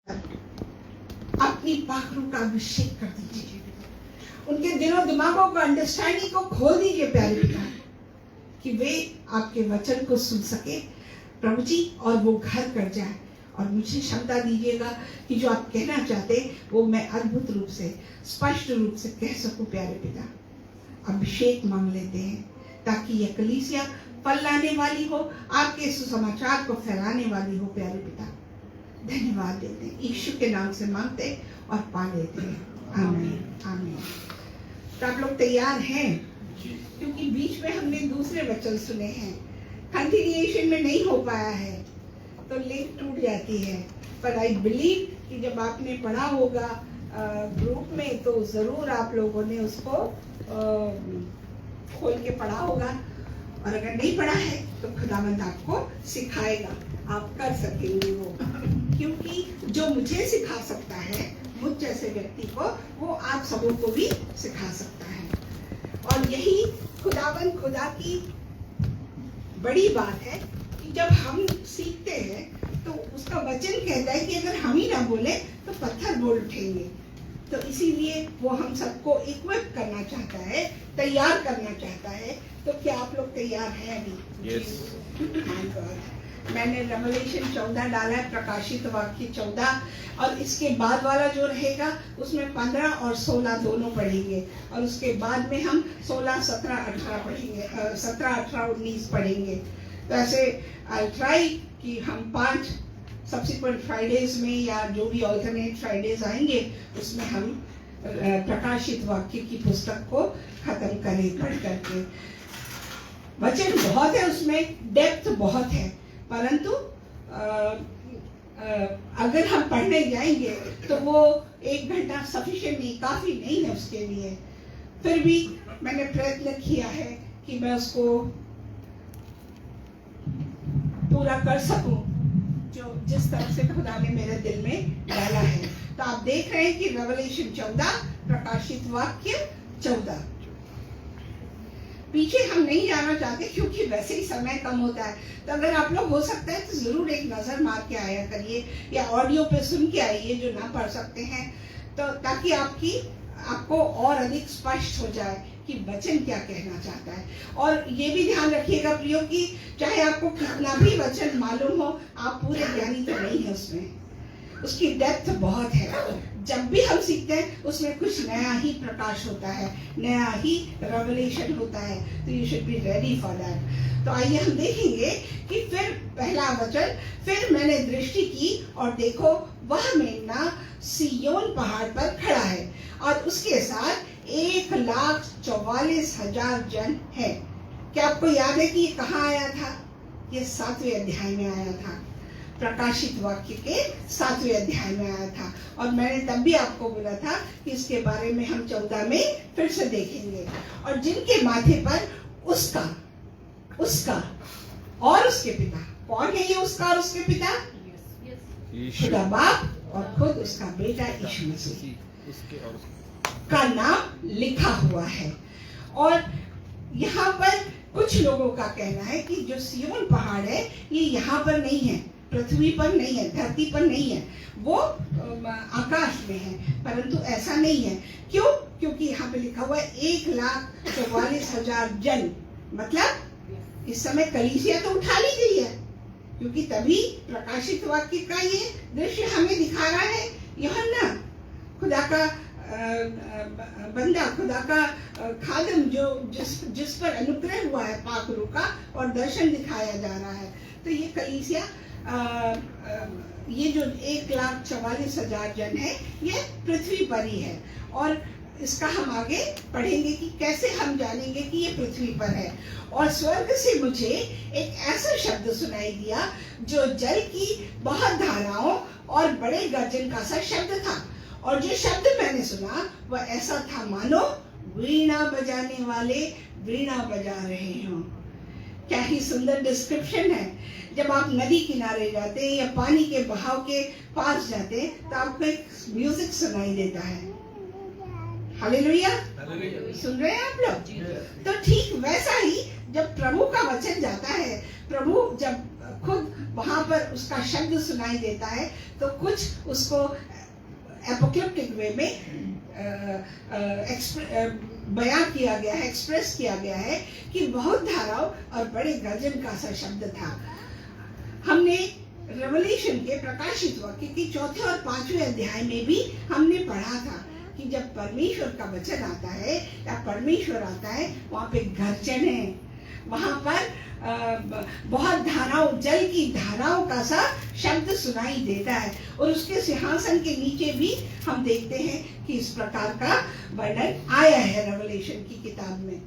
अपनी पाखरों का अभिषेक कर दीजिए, उनके दिलों दिमागों को, अंडरस्टैंडिंग को खोल दीजिए प्यारे पिता, कि वे आपके वचन को सुन सके प्रभु जी, और वो घर कर जाए। और मुझे क्षमता दीजिएगा कि जो आप कहना चाहते वो मैं अद्भुत रूप से, स्पष्ट रूप से कह सकूं प्यारे पिता। अभिषेक मांग लेते हैं ताकि यह कलीसिया फल लाने वाली हो, आपके सुसमाचार को फैलाने वाली हो प्यारे पिता। धन्यवाद देते हैं, यीशु के नाम से मांगते और पा लेते हैं। आमीन आमीन। तो आप लोग तैयार हैं? क्योंकि बीच में हमने दूसरे वचन सुने हैं, कंटिन्यूएशन में नहीं हो पाया है तो लिंक टूट जाती है। पर आई बिलीव कि जब आपने पढ़ा होगा ग्रुप में तो जरूर आप लोगों ने उसको खोल के पढ़ा होगा, और अगर नहीं पढ़ा है तो खुदावंद आपको सिखाएगा, आप कर सकेंगे वो। क्योंकि जो मुझे सिखा सकता है, मुझ जैसे व्यक्ति को, वो आप सबों को भी सिखा सकता है। और यही खुदावंद खुदा की बड़ी बात है कि जब हम सीखते हैं तो उसका वचन कहता है कि अगर हम ही ना बोले तो पत्थर बोल उठेंगे। तो इसीलिए वो हम सबको इक्विप करना चाहता है, तैयार करना चाहता है। तो क्या आप लोग तैयार हैं अभी? yes. मैंने रेवलेशन 14 डाला है, प्रकाशित वाक्य 14, और इसके बाद वाला जो रहेगा उसमें 15 और 16 दोनों पढ़ेंगे, और उसके बाद में हम 16, 17, 18 पढ़ेंगे, 17, 18, 19 पढ़ेंगे। तो ऐसे आई ट्राई कि हम 5 सब्सिक्वेंट फ्राइडेज में या जो भी ऑल्टरनेट फ्राइडेज आएंगे उसमें हम प्रकाशित वाक्य की पुस्तक को खत्म करें पढ़ करके। वचन बहुत है उसमें, डेप्थ बहुत है, परंतु अगर हम पढ़ने जाएंगे तो वो 1 घंटा सफिशिएंट नहीं, काफी नहीं है उसके लिए। फिर भी मैंने प्रयत्न किया है कि मैं उसको पूरा कर सकूं जो जिस तरह से खुदा ने मेरे दिल में डाला है। तो आप देख रहे हैं कि रेवलेशन 14, प्रकाशित वाक्य 14। पीछे हम नहीं जाना चाहते क्योंकि वैसे ही समय कम होता है। तो अगर आप लोग हो सकता है तो जरूर एक नजर मार के आया करिए, या ऑडियो पे सुन के आइए जो ना पढ़ सकते हैं, तो ताकि आपको और अधिक स्पष्ट हो जाए कि वचन क्या कहना चाहता है। और ये भी ध्यान रखिएगा प्रियो कि चाहे आपको कितना भी वचन मालूम हो, आप पूरे ज्ञानी तो नहीं है उसमें, उसकी डेप्थ बहुत है। जब भी हम सीखते हैं उसमें कुछ नया ही प्रकाश होता है, नया ही रेवलेशन होता है। तो you should be ready for that. तो आइए हम देखेंगे कि फिर पहला वचन, फिर मैंने दृष्टि की और देखो वह मेमना सिय्योन पहाड़ पर खड़ा है और उसके साथ 1,44,000 जन है। क्या आपको याद है कि ये कहाँ आया था? ये 7वें अध्याय में आया था, प्रकाशित वाक्य के 7वें अध्याय में आया था। और मैंने तब भी आपको बोला था कि इसके बारे में हम 14 में फिर से देखेंगे। और जिनके माथे पर उसका और उसके पिता, कौन है ये उसका और उसके पिता? खुदा बाप और खुद उसका बेटा यीशु मसीह का नाम लिखा हुआ है। और यहाँ पर कुछ लोगों का कहना है कि जो सिय्योन पहाड़ है ये यहाँ पर नहीं है, पृथ्वी पर नहीं है, धरती पर नहीं है, वो आकाश में है। परंतु ऐसा नहीं है। क्यों? क्योंकि यहाँ पे लिखा हुआ है 1,44,000 जन। मतलब इस समय कलीसिया तो उठा ली गई है, क्योंकि तभी प्रकाशित वाक्य का ये दृश्य हमें दिखा रहा है। यूहन्ना खुदा का बंदा, खुदा का खादम, जो जिस पर अनुग्रह हुआ है पाखरू का, और दर्शन दिखाया जा रहा है। तो ये कलीसिया, ये जो 1,44,000 जन है ये पृथ्वी पर ही है। और इसका हम आगे पढ़ेंगे कि कैसे हम जानेंगे कि ये पृथ्वी पर है। और स्वर्ग से मुझे एक ऐसा शब्द सुनाई दिया जो जल की बहुत धाराओं और बड़े गर्जन का सा शब्द था। और जो शब्द मैंने सुना वह ऐसा था मानो वीणा बजाने वाले वीणा बजा रहे हों। क्या ही सुंदर डिस्क्रिप्शन है। जब आप नदी किनारे जाते हैं या पानी के बहाव के पास जाते हैं तो आपको एक म्यूजिक सुनाई देता है। हालेलुया, सुन रहे हैं आप लोग? तो ठीक वैसा ही जब प्रभु का वचन जाता है, प्रभु जब खुद वहां पर उसका शब्द सुनाई देता है, तो कुछ उसको एपोक्लिप्टिक वे में बयां किया गया है, एक्सप्रेस किया गया है कि बहुत धाराओं और बड़े गर्जन का सा शब्द था। हमने रेवलेशन के प्रकाशित वाक्य के 4थे और 5वें अध्याय में भी हमने पढ़ा था कि जब परमेश्वर का वचन आता है या परमेश्वर आता है, वहां पे गर्जन है, वहां पर बहुत धाराओं, जल की धाराओं का सा शब्द सुनाई देता है। और उसके सिंहासन के नीचे भी हम देखते हैं कि इस प्रकार का वर्णन आया है रेवलेशन की किताब में।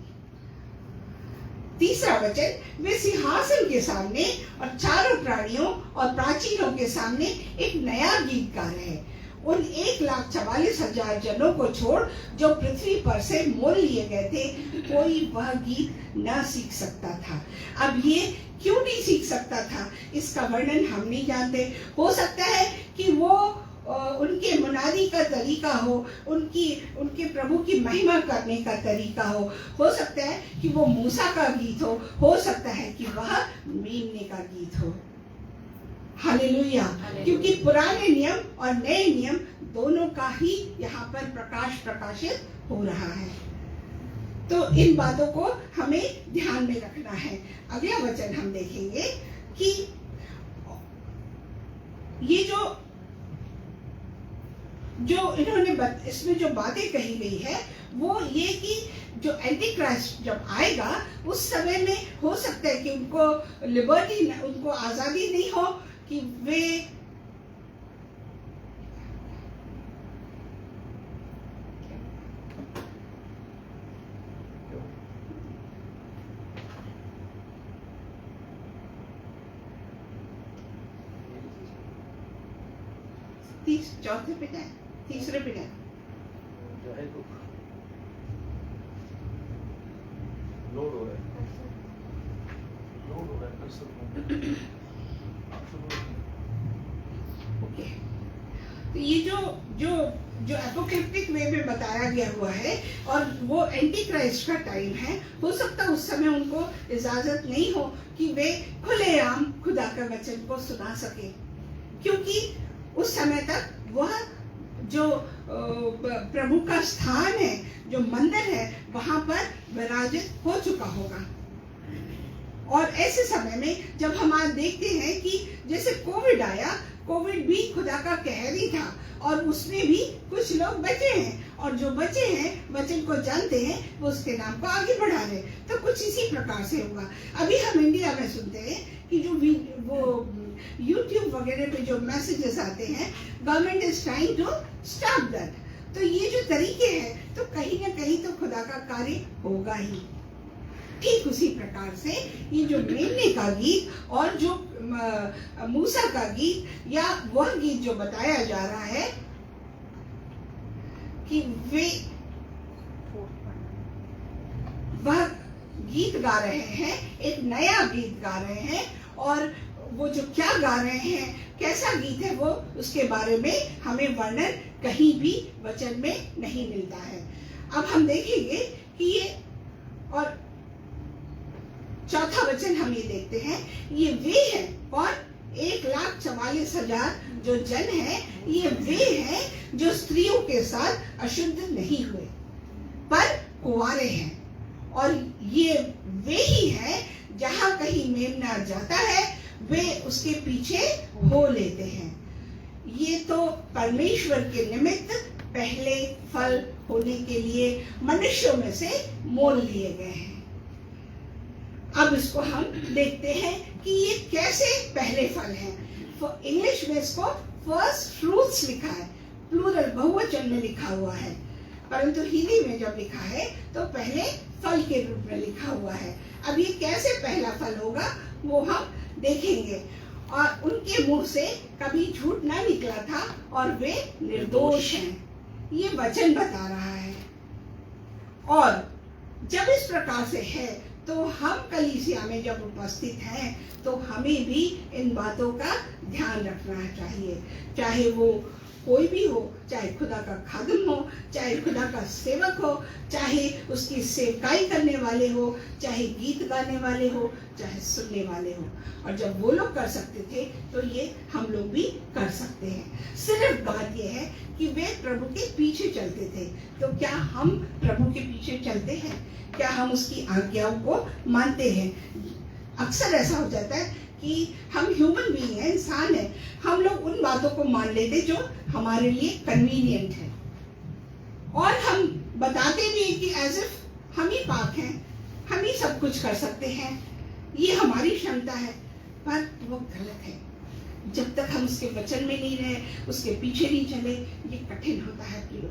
तीसरा वचन, वे सिंहासन के सामने और चारों प्राणियों और प्राचीनों के सामने एक नया गीत गा रहे हैं। उन 1,44,000 जनों को छोड़ जो पृथ्वी पर से मोल लिए गए थे, कोई वह गीत न सीख सकता था। अब ये क्यों नहीं सीख सकता था, इसका वर्णन हम नहीं जानते। हो सकता है कि वो उनके मुनादी का तरीका हो, उनके प्रभु की महिमा करने का तरीका हो सकता है कि वो मूसा का गीत हो सकता है कि वह मेमने का गीत हो। हालेलुया। क्योंकि पुराने नियम और नए नियम दोनों का ही यहाँ पर प्रकाशित हो रहा है। तो इन बातों को हमें ध्यान में रखना है। अगला वचन हम देखेंगे कि ये जो इन्होंने इसमें जो बातें कही गई है वो ये कि जो एंटी क्राइस्ट जब आएगा उस समय में हो सकता है कि उनको लिबर्टी, उनको आजादी नहीं हो कि वे चौथे पे जाए, तीसरे पे जाए। लोड हो रहा है। ओके, तो ये जो एपोक्लिप्टिक वे में बताया गया हुआ है और वो एंटी क्राइस्ट का टाइम है, हो सकता है उस समय उनको इजाजत नहीं हो कि वे खुलेआम खुदा का वचन को सुना सके, क्योंकि उस समय तक वह जो प्रभु का स्थान है, जो मंदिर है, वहां पर विराजित हो चुका होगा। और ऐसे समय में जब हम आज देखते हैं कि जैसे कोविड आया, कोविड भी खुदा का कहर ही था और उसमें भी कुछ लोग बचे हैं, और जो बचे हैं वचन को जानते हैं वो उसके नाम को आगे बढ़ा रहे। तो कुछ इसी प्रकार से होगा। अभी हम इंडिया में सुनते हैं कि जो वो YouTube वगैरह पे जो मैसेजेस आते हैं, government is trying to stop that. तो ये जो तरीके हैं, तो कहीं ना कहीं तो खुदा का कार्य होगा ही। ठीक उसी प्रकार से ये जो मेमने का गीत और जो मूसा का गीत या वह गीत जो बताया जा रहा है कि वे वह गीत गा रहे हैं, एक नया गीत गा रहे हैं, और वो जो क्या गा रहे हैं, कैसा गीत है, वो उसके बारे में हमें वर्णन कहीं भी वचन में नहीं मिलता है। अब हम देखेंगे कि ये, और चौथा वचन हम ये देखते हैं, ये वे हैं कौन? 1,44,000 जो जन है, ये वे हैं जो स्त्रियों के साथ अशुद्ध नहीं हुए पर कुंवारे हैं, और ये वे ही हैं जहां कहीं मेमना जाता है वे उसके पीछे हो लेते हैं। ये तो परमेश्वर के निमित्त पहले फल होने के लिए मनुष्यों में से मोल लिए गए हैं। अब इसको हम देखते हैं कि ये कैसे पहले फल हैं। इंग्लिश में इसको फर्स्ट फ्रूट्स लिखा है, प्लूरल बहुवचन में लिखा हुआ है, परंतु हिंदी में जब लिखा है तो पहले फल के रूप में लिखा हुआ है। अब ये कैसे पहला फल होगा वो हम देखेंगे। और उनके मुंह से कभी झूठ ना निकला था और वे निर्दोष हैं, ये वचन बता रहा है। और जब इस प्रकार से है तो हम कलीसिया में जब उपस्थित हैं तो हमें भी इन बातों का ध्यान रखना चाहिए, चाहे वो कोई भी हो, चाहे खुदा का खादिम हो, चाहे खुदा का सेवक हो, चाहे उसकी सेवकाई करने वाले हो, चाहे गीत गाने वाले हो, चाहे सुनने वाले हो। और जब वो लोग कर सकते थे तो ये हम लोग भी कर सकते हैं। सिर्फ बात ये है कि वे प्रभु के पीछे चलते थे। तो क्या हम प्रभु के पीछे चलते हैं? क्या हम उसकी आज्ञाओं को मानते हैं? अक्सर ऐसा हो जाता है कि हम ह्यूमन बीइंग है, इंसान है, हम लोग उन बातों को मान लेते जो हमारे लिए कन्वीनियंट है, और हम बताते भी हैं कि एज इफ हम ही पाक हैं, हम ही सब कुछ कर सकते हैं, ये हमारी क्षमता है। पर वो गलत है। जब तक हम उसके वचन में नहीं रहे, उसके पीछे नहीं चले, ये कठिन होता है प्रियो।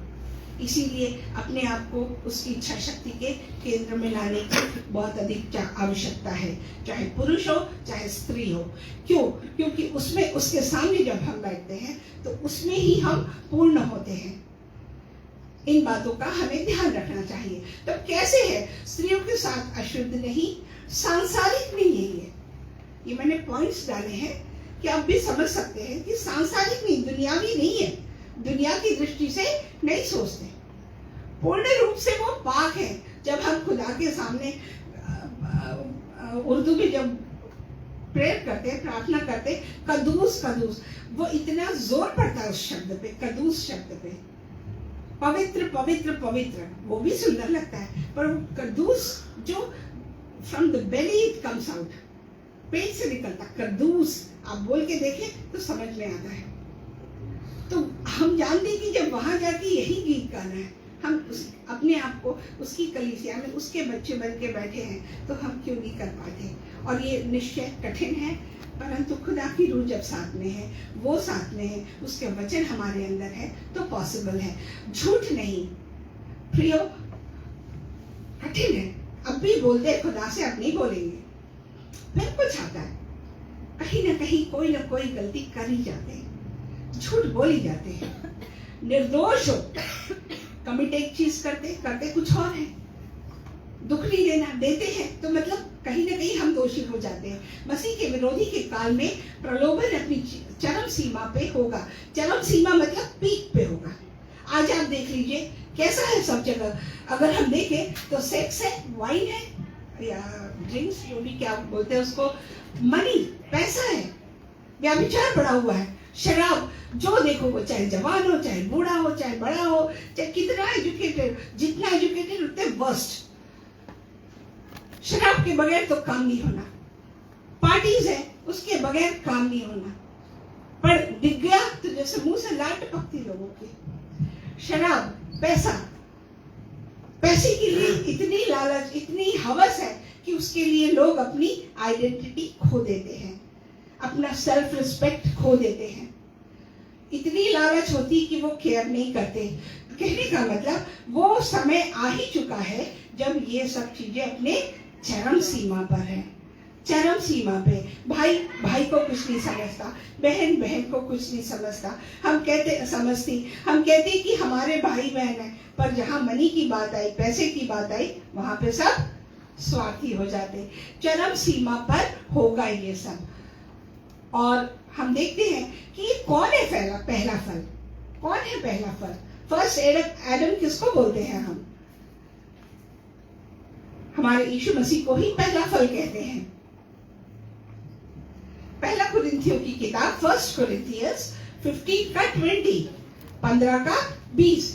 इसीलिए अपने आप को उसकी इच्छा शक्ति के केंद्र में लाने की बहुत अधिक आवश्यकता है, चाहे पुरुष हो चाहे स्त्री हो। क्यों? क्योंकि उसमें उसके सामने जब हम बैठते हैं तो उसमें ही हम पूर्ण होते हैं। इन बातों का हमें ध्यान रखना चाहिए। तो कैसे है? स्त्रियों के साथ अशुद्ध नहीं, सांसारिक नहीं है ये मैंने पॉइंट्स डाले हैं कि आप भी समझ सकते हैं कि सांसारिक नहीं, दुनियावी नहीं है, दुनिया की दृष्टि से नहीं सोचते, पूर्ण रूप से वो पाक है। जब हम खुदा के सामने उर्दू में जब प्रेयर करते हैं, प्रार्थना करते, कदूस कदूस, वो इतना जोर पड़ता है उस शब्द पे, कदूस शब्द पे, पवित्र पवित्र पवित्र, वो भी सुंदर लगता है। पर कदूस जो from the belly it comes out, पेट से निकलता कदूस, आप बोल के देखें तो समझ में आता है। तो हम जानते हैं कि जब वहां जाके यही गीत गाना है, हम अपने आप को उसकी कलीसिया में उसके बच्चे बन के बैठे हैं, तो हम क्यों नहीं कर पाते? और ये निश्चय कठिन है, परंतु खुदा की रूह जब साथ में है, वो साथ में है, उसके वचन हमारे अंदर है, तो पॉसिबल है। झूठ नहीं प्रियो, कठिन है। अब भी बोलते हैं खुदा से, अब नहीं बोलेंगे, फिर कुछ आता है, कहीं ना कहीं कोई ना कोई गलती कर ही जाते हैं, झूठ बोल ही जाते हैं। निर्दोष हो, कमिट एक चीज करते करते कुछ और है, दुख नहीं देना देते हैं, तो मतलब कहीं ना कहीं हम दोषी हो जाते हैं। मसीह के विरोधी के काल में प्रलोभन अपनी चरम सीमा पे होगा। चरम सीमा मतलब पीक पे होगा। आज आप देख लीजिए कैसा है सब जगह। अगर हम देखें तो सेक्स है, वाइन है, या ड्रिंक्स, जो भी क्या बोलते हैं उसको, मनी, पैसा है, व्याभिचार बढ़ा हुआ है, शराब, जो देखो वो चाहे जवान हो, चाहे बूढ़ा हो, चाहे बड़ा हो, चाहे कितना एजुकेटेड, जितना एजुकेटेड उतने वर्स्ट। शराब के बगैर तो काम नहीं होना, पार्टीज है उसके बगैर काम नहीं होना, पर दिख गया तो जैसे मुंह से लाट टपकती लोगों की। शराब, पैसा, पैसे के लिए इतनी लालच, इतनी हवस है कि उसके लिए लोग अपनी आइडेंटिटी खो देते हैं, अपना सेल्फ रिस्पेक्ट खो देते हैं। इतनी लालच होती कि वो केयर नहीं करते। कहने का मतलब वो समय आ ही चुका है जब ये सब चीजें अपने चरम सीमा पर है, चरम सीमा पे। भाई भाई को कुछ नहीं समझता, बहन बहन को कुछ नहीं समझता। हम कहते कि हमारे भाई बहन है, पर जहाँ मनी की बात आई, पैसे की बात आई, वहां पे सब स्वार्थी हो जाते। चरम सीमा पर होगा ये सब। और हम देखते हैं कि कौन है पहला फल, कौन है पहला फल? फर्स्ट एडम किसको बोलते हैं हम? हमारे यीशु मसीह को ही पहला फल कहते हैं। पहला कुरिन्थियों की किताब, फर्स्ट कुरिन्थियंस 15 का 20, 15 का 20।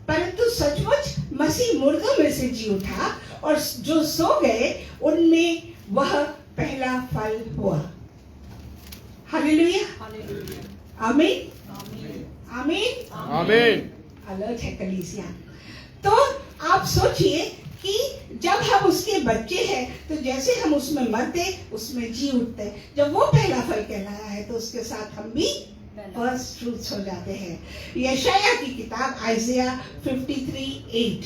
परंतु सचमुच मसीह मुर्दों में से जी उठा, और जो सो गए उनमें वह पहला फल हुआ। हालेलुया, आमीन, आमीन, आमीन। अलर्ट है कलीसिया। तो आप सोचिए कि जब हम उसके बच्चे हैं तो जैसे हम उसमें मरते, उसमें जी उठते। जब वो पहला फल कहलाया है तो उसके साथ हम भी फर्स्ट फ्रूट्स हो जाते हैं। यशाया की किताब आइज़ाया 53:8,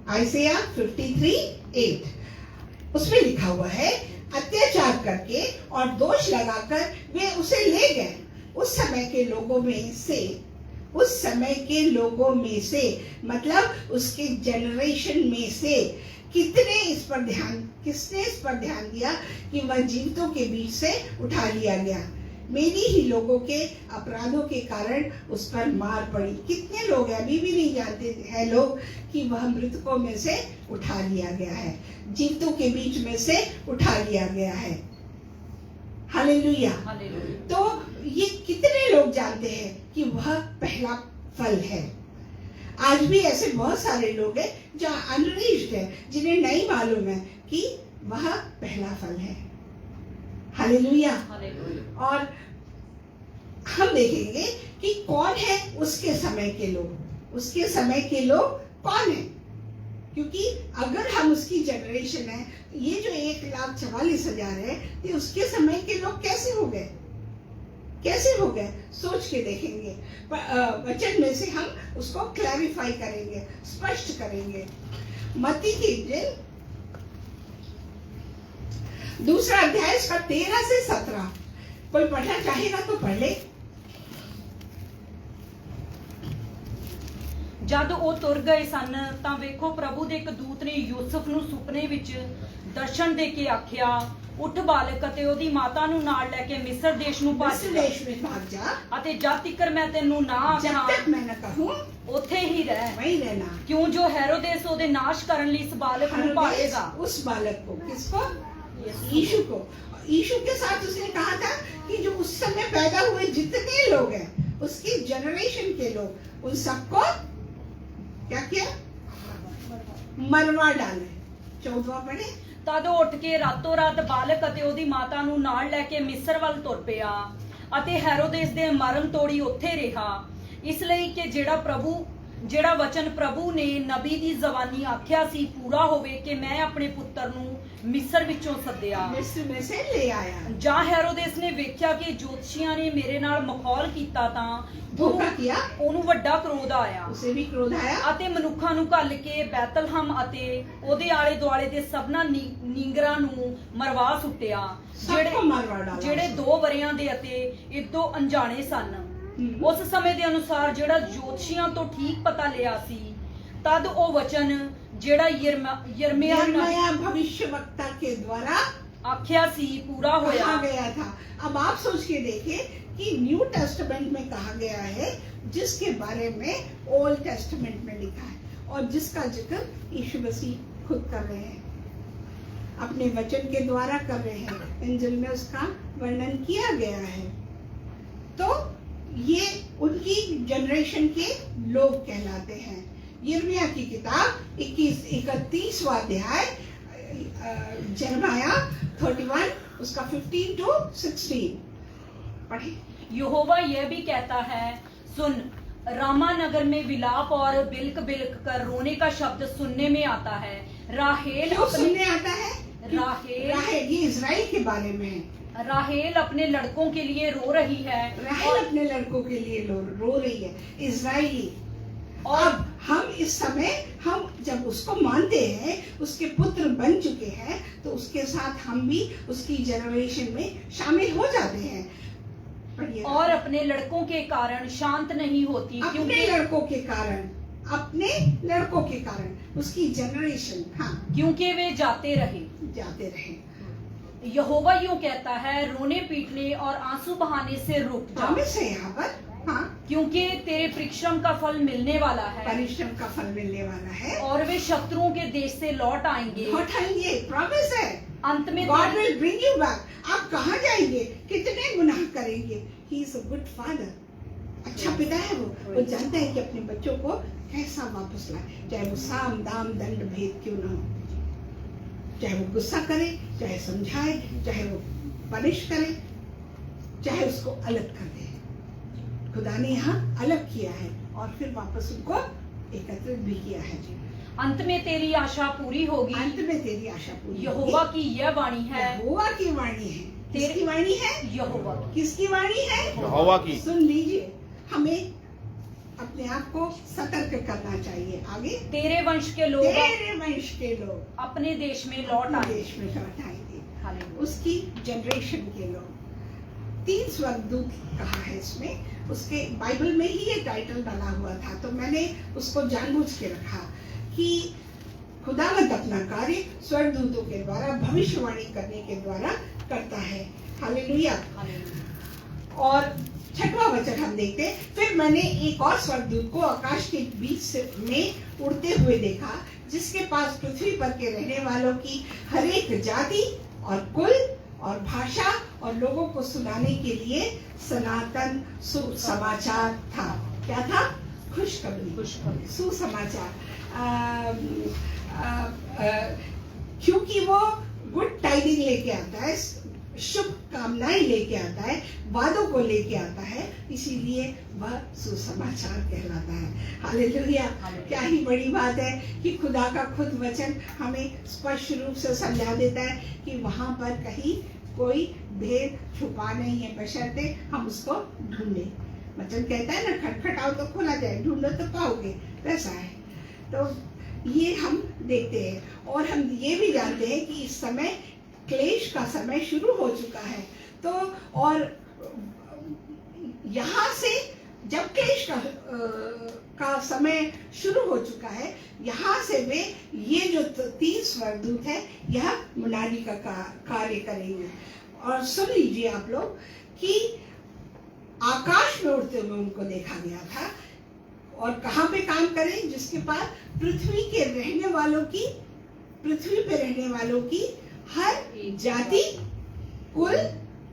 आइज़ाया 53:8, उसमें लिखा हुआ है, अत्याचार करके और दोष लगाकर वे उसे ले गए। उस समय के लोगों में से, उस समय के लोगों में से मतलब उसके जनरेशन में से किसने इस पर ध्यान दिया कि वह जीवितों के बीच से उठा लिया गया। मेरी ही लोगों के अपराधों के कारण उस पर मार पड़ी। कितने लोग हैं, अभी भी नहीं जानते हैं लोग कि वह मृतकों में से उठा लिया गया है, जीवतों के बीच में से उठा लिया गया है। हालेलुया। तो ये कितने लोग जानते हैं कि वह पहला फल है। आज भी ऐसे बहुत सारे लोग हैं जो अनरीच्ड है, जिन्हें नहीं मालूम है कि वह पहला फल है। हालेलुया। और हम देखेंगे कि कौन है उसके समय के लोग। उसके समय के लोग कौन है, क्योंकि अगर हम उसकी जनरेशन है, ये जो 1,44,000 है, ये उसके समय के लोग कैसे हो गए, कैसे हो गए, सोच के देखेंगे। वचन में से हम उसको क्लैरिफाई करेंगे, स्पष्ट करेंगे। मत्ती की इंजील 2 अध्याय इसका 13 से 17, कोई पढ़ना चाहेगा तो पढ़ ले। ਜਦ ਉਹ ਤੁਰ ਗਏ ਸਨ ਤਾਂ ਵੇਖੋ ਪ੍ਰਭੂ ਦੇ ਇੱਕ ਦੂਤ ਨੇ ਯੂਸਫ ਨੂੰ ਸੁਪਨੇ ਵਿੱਚ ਦਰਸ਼ਨ ਦੇ ਕੇ ਆਖਿਆ, ਉੱਠ ਬਾਲਕ ਅਤੇ ਉਹਦੀ ਮਾਤਾ ਨੂੰ ਨਾਲ ਲੈ ਕੇ ਮਿਸਰ ਦੇਸ਼ ਨੂੰ ਭੱਜ मिस्र देश में भाग जा, ਅਤੇ ਜਦ ਤੀਕਰ ਮੈਂ ਤੈਨੂੰ ਨਾ जब ਆਖਾਂ तक मैं न कहूं ਉੱਥੇ ਹੀ ਰਹਿ, वहीं रहना। ਕਿਉਂ ਜੋ ਹੈਰੋदेस ਉਹਦੇ ਨਾਸ਼ ਕਰਨ ਲਈ ਇਸ ਬਾਲਕ ਨੂੰ ਭਾਲੇਗਾ। उस बालक को, किसको? यीशु को। यीशु के साथ उसने कहा था कि जो उस समय पैदा हुए जितने लोग हैं, उसकी जनरेशन के लोग, उन सबको क्या किया? मरवा डाले। 14वां पढ़े। ਤਦ ਉਹ ਉੱਠ ਕੇ ਰਾਤੋਂ ਰਾਤ ਬਾਲਕ ਅਤੇ ਉਹਦੀ ਮਾਤਾ ਨੂੰ ਨਾਲ ਲੈ ਕੇ ਮਿਸਰ ਵੱਲ ਤੁਰ ਪਿਆ ਅਤੇ ਹੈਰੋदेस ਦੇ ਮਰਨ ਤੋੜੀ ਉੱਥੇ ਰਿਹਾ, ਇਸ ਲਈ ਕਿ ਜਿਹੜਾ ਵਚਨ ਪ੍ਰਭੂ ਨੇ ਨਬੀ ਦੀ ਜ਼ਬਾਨੀ ਆਖਿਆ ਸੀ ਪੂਰਾ ਹੋਵੇ ਕਿ ਮੈਂ ਆਪਣੇ ਪੁੱਤਰ ਨੂੰ ਮਿਸਰ ਵਿੱਚੋਂ ਸੱਦਿਆ। मिस्र में से ले आया। ਜਾਂ ਹੈਰੋदेस ਨੇ ਵੇਖਿਆ ਕਿ ਜੋਤਸ਼ੀਆਂ ਨੇ ਮੇਰੇ ਨਾਲ ਮਖੌਲ ਕੀਤਾ ਤਾਂ धोखा किया, ਉਹਨੂੰ ਵੱਡਾ ਕ੍ਰੋਧ ਆਇਆ उसे भी क्रोध आया। ਅਤੇ ਮਨੁੱਖਾਂ ਨੂੰ ਘੱਲ ਕੇ ਬੈਤਲਹਮ ਅਤੇ ਉਹਦੇ ਆਲੇ ਦੁਆਲੇ ਦੇ ਸਭਨਾ ਨੀਂਗਰਾਂ ਨੂੰ ਮਰਵਾ ਸੁੱਟਿਆ, सबको मरवा डाला। ਜਿਹੜੇ 2 ਵਰਿਆਂ ਦੇ ਅਤੇ ਇਦੋਂ ਅਣਜਾਣੇ ਸਨ। ਉਸ ਸਮੇਂ ਦੇ ਅਨੁਸਾਰ ਜਿਹੜਾ ਜੋਤਸ਼ੀਆਂ ਤੋਂ ਠੀਕ ਪਤਾ ਲਿਆ ਸੀ, ਤਦ ਉਹ ਵਚਨ ਜਿਹੜਾ ਯਰਮਿਆ यिर्मयाह भविष्यवक्ता के द्वारा ਆਖਿਆ ਸੀ ਪੂਰਾ कहा ਹੋਇਆ। गया था। अब आप सोच के देखें कि न्यू टेस्टामेंट में कहा गया है, जिसके बारे में ओल्ड टेस्टामेंट में लिखा है और जिसका जिक्र यीशु मसीह खुद कर रहे हैं, अपने वचन के द्वारा कर रहे हैं। इंजिल में उसका वर्णन किया गया है। तो ये उनकी जनरेशन के लोग कहलाते हैं। यिर्मयाह की किताब 31वां अध्याय, यिर्मयाह 31 उसका 15 to 16 पढ़े। यहोवा यह भी कहता है, सुन, रामा नगर में विलाप और बिल्क बिल्क कर रोने का शब्द सुनने में आता है। राहेल क्यों सुनने आता है? राहेल ये इजराइल के बारे में है। राहेल अपने लड़कों के लिए रो रही है। राहेल अपने लड़कों के लिए रो रही है, इजराइली। और अब हम इस समय, हम जब उसको मानते हैं, उसके पुत्र बन चुके हैं, तो उसके साथ हम भी उसकी जनरेशन में शामिल हो जाते हैं। और अपने लड़कों के कारण शांत नहीं होती, अपने लड़कों के कारण, अपने लड़कों के कारण उसकी जनरेशन, हाँ, क्योंकि वे जाते रहे। यहोवा यूं कहता है, रोने पीटने और आंसू बहाने से रुक जा, से यहाँ पर, हाँ, क्योंकि तेरे परिश्रम का फल मिलने वाला है। परिश्रम का फल मिलने वाला है और वे शत्रुओं के देश से लौट आएंगे। प्रॉमिस है। अंत में God will bring you back। आप कहाँ जाएंगे? कितने गुनाह करेंगे? He is a good father। अच्छा पिता है वो जानता है कि अपने बच्चों को कैसा वापस लाए, चाहे वो साम दाम दंड भेद क्यों ना हो, चाहे वो गुस्सा करे, चाहे समझाए, चाहे वो पनिश करे, चाहे उसको अलग कर दे। खुदा ने यहाँ अलग किया है और फिर वापस उनको एकत्रित भी किया है। अंत में तेरी आशा पूरी होगी। अंत में तेरी आशा पूरी यहोवा की यह वाणी है। यहोवा की वाणी है। किसकी वाणी है? यहोवा। किसकी वाणी है? यहोवा की। सुन लीजिए, हमें अपने आप को सतर्क करना चाहिए। आगे, तेरे वंश के लोग अपने देश में लौट आएंगे। उसकी जनरेशन के लोग। 3 स्वर्गदूत कहा है इसमें, उसके बाइबल में ही ये टाइटल डाला हुआ था, तो मैंने उसको जानबूझ के रखा कि खुदावंद अपना कार्य स्वर्गदूतों के द्वारा, भविष्यवाणी करने के द्वारा करता है। हालेलुया। और 6वां वचन हम देखते हैं, फिर मैंने एक और स्वर्गदूत को आकाश के बीच में उड़ते हुए देखा, जिसके पास पृथ्वी पर के रहने वालों की हर एक जाति और कुल और भाषा और लोगों को सुनाने के लिए सनातन सुसमाचार था। क्या था? खुशखबरी, सुसमाचार। क्योंकि वो गुड टाइडिंग लेके आता है, शुभ कामनाएं लेके आता है, वादों को लेके आता है, इसीलिए वह सुसमाचार कहलाता है। हालेलुया! क्या ही बड़ी बात है कि खुदा का खुद वचन हमें स्पष्ट रूप से समझा देता है कि वहां पर कहीं कोई भेद छुपा नहीं है, बशर्ते हम उसको ढूंढे। वचन कहता है ना, खटखटाओ तो खोला जाए, ढूंढो तो पाओगे, वैसा है। तो ये हम देखते हैं और हम ये भी जानते हैं कि इस समय क्लेश का समय शुरू हो चुका है। तो और यहाँ से जब क्लेश का समय शुरू हो चुका है, यहाँ से वे ये जो 3 स्वर्गदूत है यह मुनादी का कार्य करेंगे। और सुन लीजिए आप लोग कि आकाश में उड़ते हुए उनको देखा गया था। और कहाँ पे काम करें? जिसके पास पृथ्वी पे रहने वालों की हर जाति, कुल,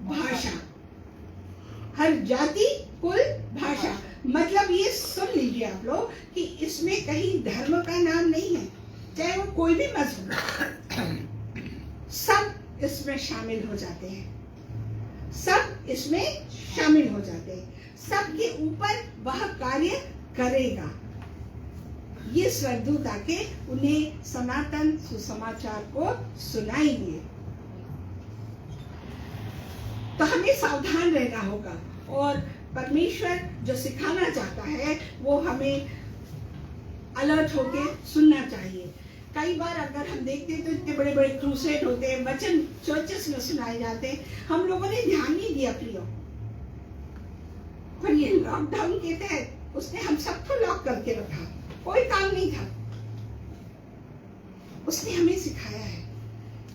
भाषा, हर जाति, कुल, भाषा। मतलब ये सुन लीजिए आप लोग कि इसमें कहीं धर्म का नाम नहीं है, चाहे वो कोई भी मजहब हो, सब इसमें शामिल हो जाते हैं, सब इसमें शामिल हो जाते हैं। सबके ऊपर वह कार्य करेगा। ये स्वर्गदूत आके उन्हें सनातन सुसमाचार को सुनाएंगे। तो हमें सावधान रहना होगा और परमेश्वर जो सिखाना चाहता है वो हमें अलर्ट होके सुनना चाहिए। कई बार अगर हम देखते हैं तो इतने बड़े बड़े क्रूसेड होते हैं, वचन चर्चेस में सुनाए जाते हैं, हम लोगों ने ध्यान नहीं दिया प्रियो। पर ये लॉकडाउन के तहत उसने हम सबको लॉक करके रखा, कोई काम नहीं था। उसने हमें सिखाया है,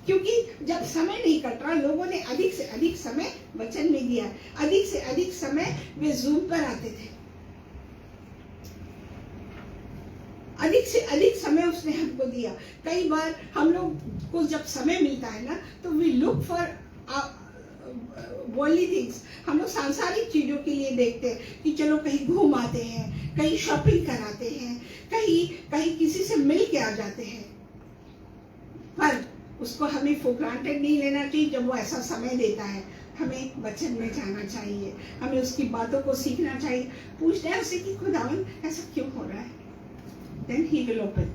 क्योंकि जब समय नहीं कट रहा, लोगों ने अधिक से अधिक समय वचन में दिया, अधिक से अधिक समय वे जूम पर आते थे, अधिक से अधिक समय उसने हमको दिया। कई बार हम लोग को जब समय मिलता है ना, तो we look for worldly things. हम लोग सांसारिक चीजों के लिए देखते हैं कि चलो कहीं घूम आते हैं, कहीं शॉपिंग कराते हैं, कहीं किसी से मिल के आ जाते हैं। पर उसको हमें फॉर ग्रांटेड नहीं लेना चाहिए। जब वो ऐसा समय देता है, हमें वचन में जाना चाहिए, हमें उसकी बातों को सीखना चाहिए, पूछना है उससे कि खुदावन ऐसा क्यों हो रहा है। Then he will open.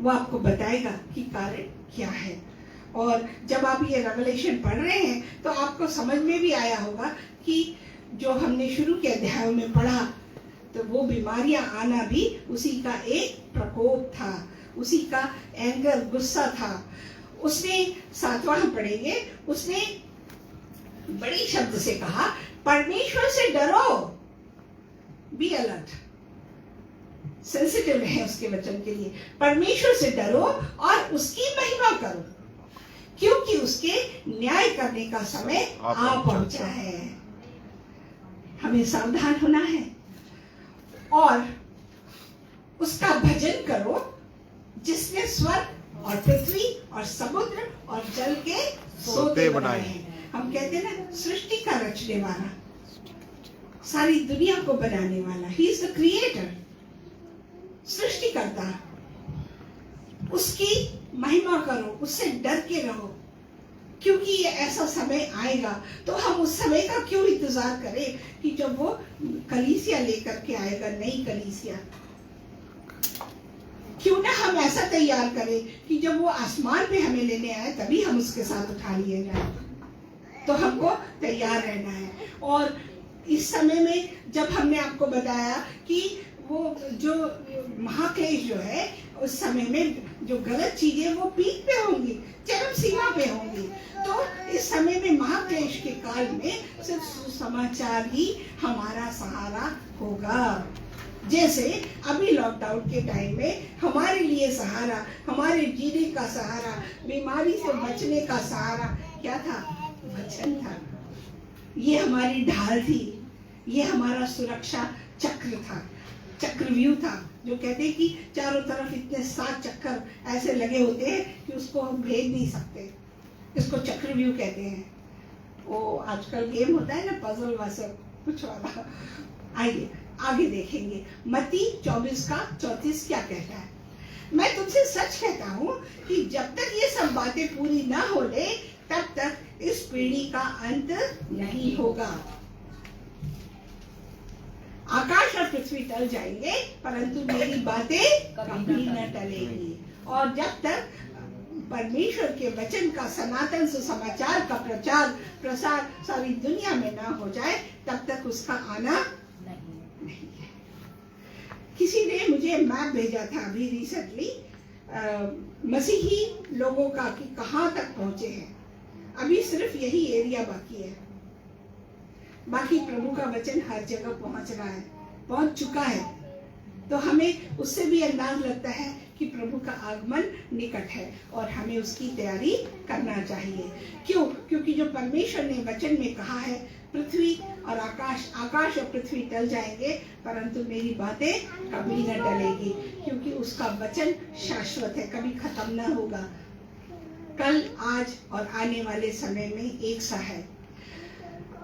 वो आपको बताएगा कि कारण क्या है। और जब आप ये रेवलेशन पढ़ रहे हैं तो आपको समझ में भी आया होगा कि जो हमने शुरू के अध्यायों में पढ़ा, तो वो बीमारियां आना भी उसी का एक प्रकोप था, उसी का एंगर, गुस्सा था। उसने 7वां हम पढ़ेंगे, उसने बड़ी शब्द से कहा, परमेश्वर से डरो, बी अलर्ट। सेंसिटिव है उसके वचन के लिए। परमेश्वर से डरो और उसकी महिमा करो, क्योंकि उसके न्याय करने का समय आ पहुंचा है। हमें सावधान होना है और उसका भजन करो, जिसने स्वर्ग और पृथ्वी और समुद्र और जल के सोते बनाए हैं। हम कहते हैं ना, सृष्टि का रचने वाला, सारी दुनिया को बनाने वाला, ही इज द क्रिएटर, सृष्टि करता। उसकी महिमा करो, उससे डर के रहो, क्योंकि ये ऐसा समय आएगा। तो हम उस समय का क्यों इंतजार करें कि जब वो कलीसिया लेकर के आएगा, नई कलीसिया। क्यों ना हम ऐसा तैयार करें कि जब वो आसमान पे हमें लेने आए, तभी हम उसके साथ उठा लिए जाए। तो हमको तैयार रहना है। और इस समय में जब हमने आपको बताया कि वो जो महाक्लेश जो है, उस समय में जो गलत चीजें वो पीक पे होंगी, चरम सीमा पे होंगी। तो इस समय में महाक्लेश के काल में सिर्फ सुसमाचार ही हमारा सहारा होगा। जैसे अभी लॉकडाउन के टाइम में हमारे लिए सहारा, हमारे जीने का सहारा, बीमारी से बचने का सहारा क्या था? वचन था। ये हमारी ढाल थी, ये हमारा सुरक्षा चक्र था, चक्रव्यूह था, जो कहते हैं कि चारों तरफ इतने 7 चक्कर ऐसे लगे होते हैं कि उसको हम भेद नहीं सकते, इसको चक्रव्यूह कहते हैं। वो आजकल गेम होता है ना, पजल वजल कुछ वाला। आइए आगे देखेंगे मत्ती 24 का 34 क्या कहता है। मैं तुमसे सच कहता हूँ कि जब तक ये सब बातें पूरी ना हो ले तब तक इस पीढ़ी का अंत नहीं होगा। आकाश और पृथ्वी टल जाएंगे परंतु मेरी बातें कभी न टलेंगी। और जब तक परमेश्वर के वचन का सनातन सुसमाचार का प्रचार प्रसार सारी दुनिया में ना हो जाए तब तक उसका आना नहीं है। किसी ने मुझे मैप भेजा था अभी रिसेंटली मसीही लोगों का कि कहाँ तक पहुंचे हैं। अभी सिर्फ यही एरिया बाकी है, बाकी प्रभु का वचन हर जगह पहुंच रहा है, पहुंच चुका है। तो हमें उससे भी अंदाज लगता है कि प्रभु का आगमन निकट है और हमें उसकी तैयारी करना चाहिए। क्यों? क्योंकि जो परमेश्वर ने वचन में कहा है पृथ्वी और आकाश और पृथ्वी टल जाएंगे परंतु मेरी बातें कभी न टलेगी, क्योंकि उसका वचन शाश्वत है, कभी खत्म न होगा। कल, आज और आने वाले समय में एक सा है।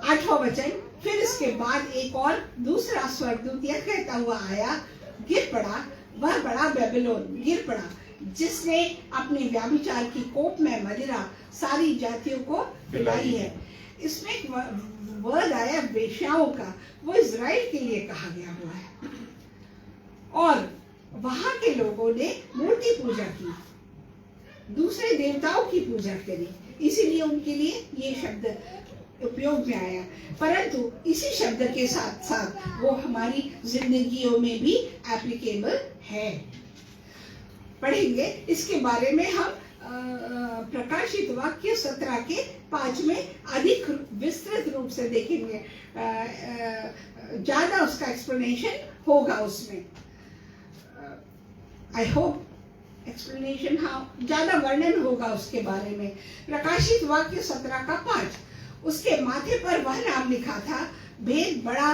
8वां वचन, फिर इसके बाद एक और दूसरा स्वर्गदूत यह कहता हुआ आया, गिर पड़ा वह बड़ा बेबीलोन, गिर पड़ा जिसने अपने व्याभिचार की कोप में मदिरा सारी जातियों को पिलाई है। इसमें एक वर्ड आया वेश्याओं का, वो इजराइल के लिए कहा गया हुआ है। और वहां के लोगों ने मूर्ति पूजा की, दूसरे देवताओं की पूजा करी, इसीलिए उनके लिए ये शब्द उपयोग में आया। परंतु इसी शब्द के साथ साथ वो हमारी जिंदगियों में भी एप्लीकेबल है। पढ़ेंगे इसके बारे में हम प्रकाशित वाक्य 17 के 5 में अधिक विस्तृत रूप से देखेंगे। ज्यादा उसका एक्सप्लेनेशन होगा उसमें। आई होप एक्सप्लेनेशन, हाँ, ज्यादा वर्णन होगा उसके बारे में। प्रकाशित वाक्य 17 का 5, उसके माथे पर वह नाम लिखा था, भेद बड़ा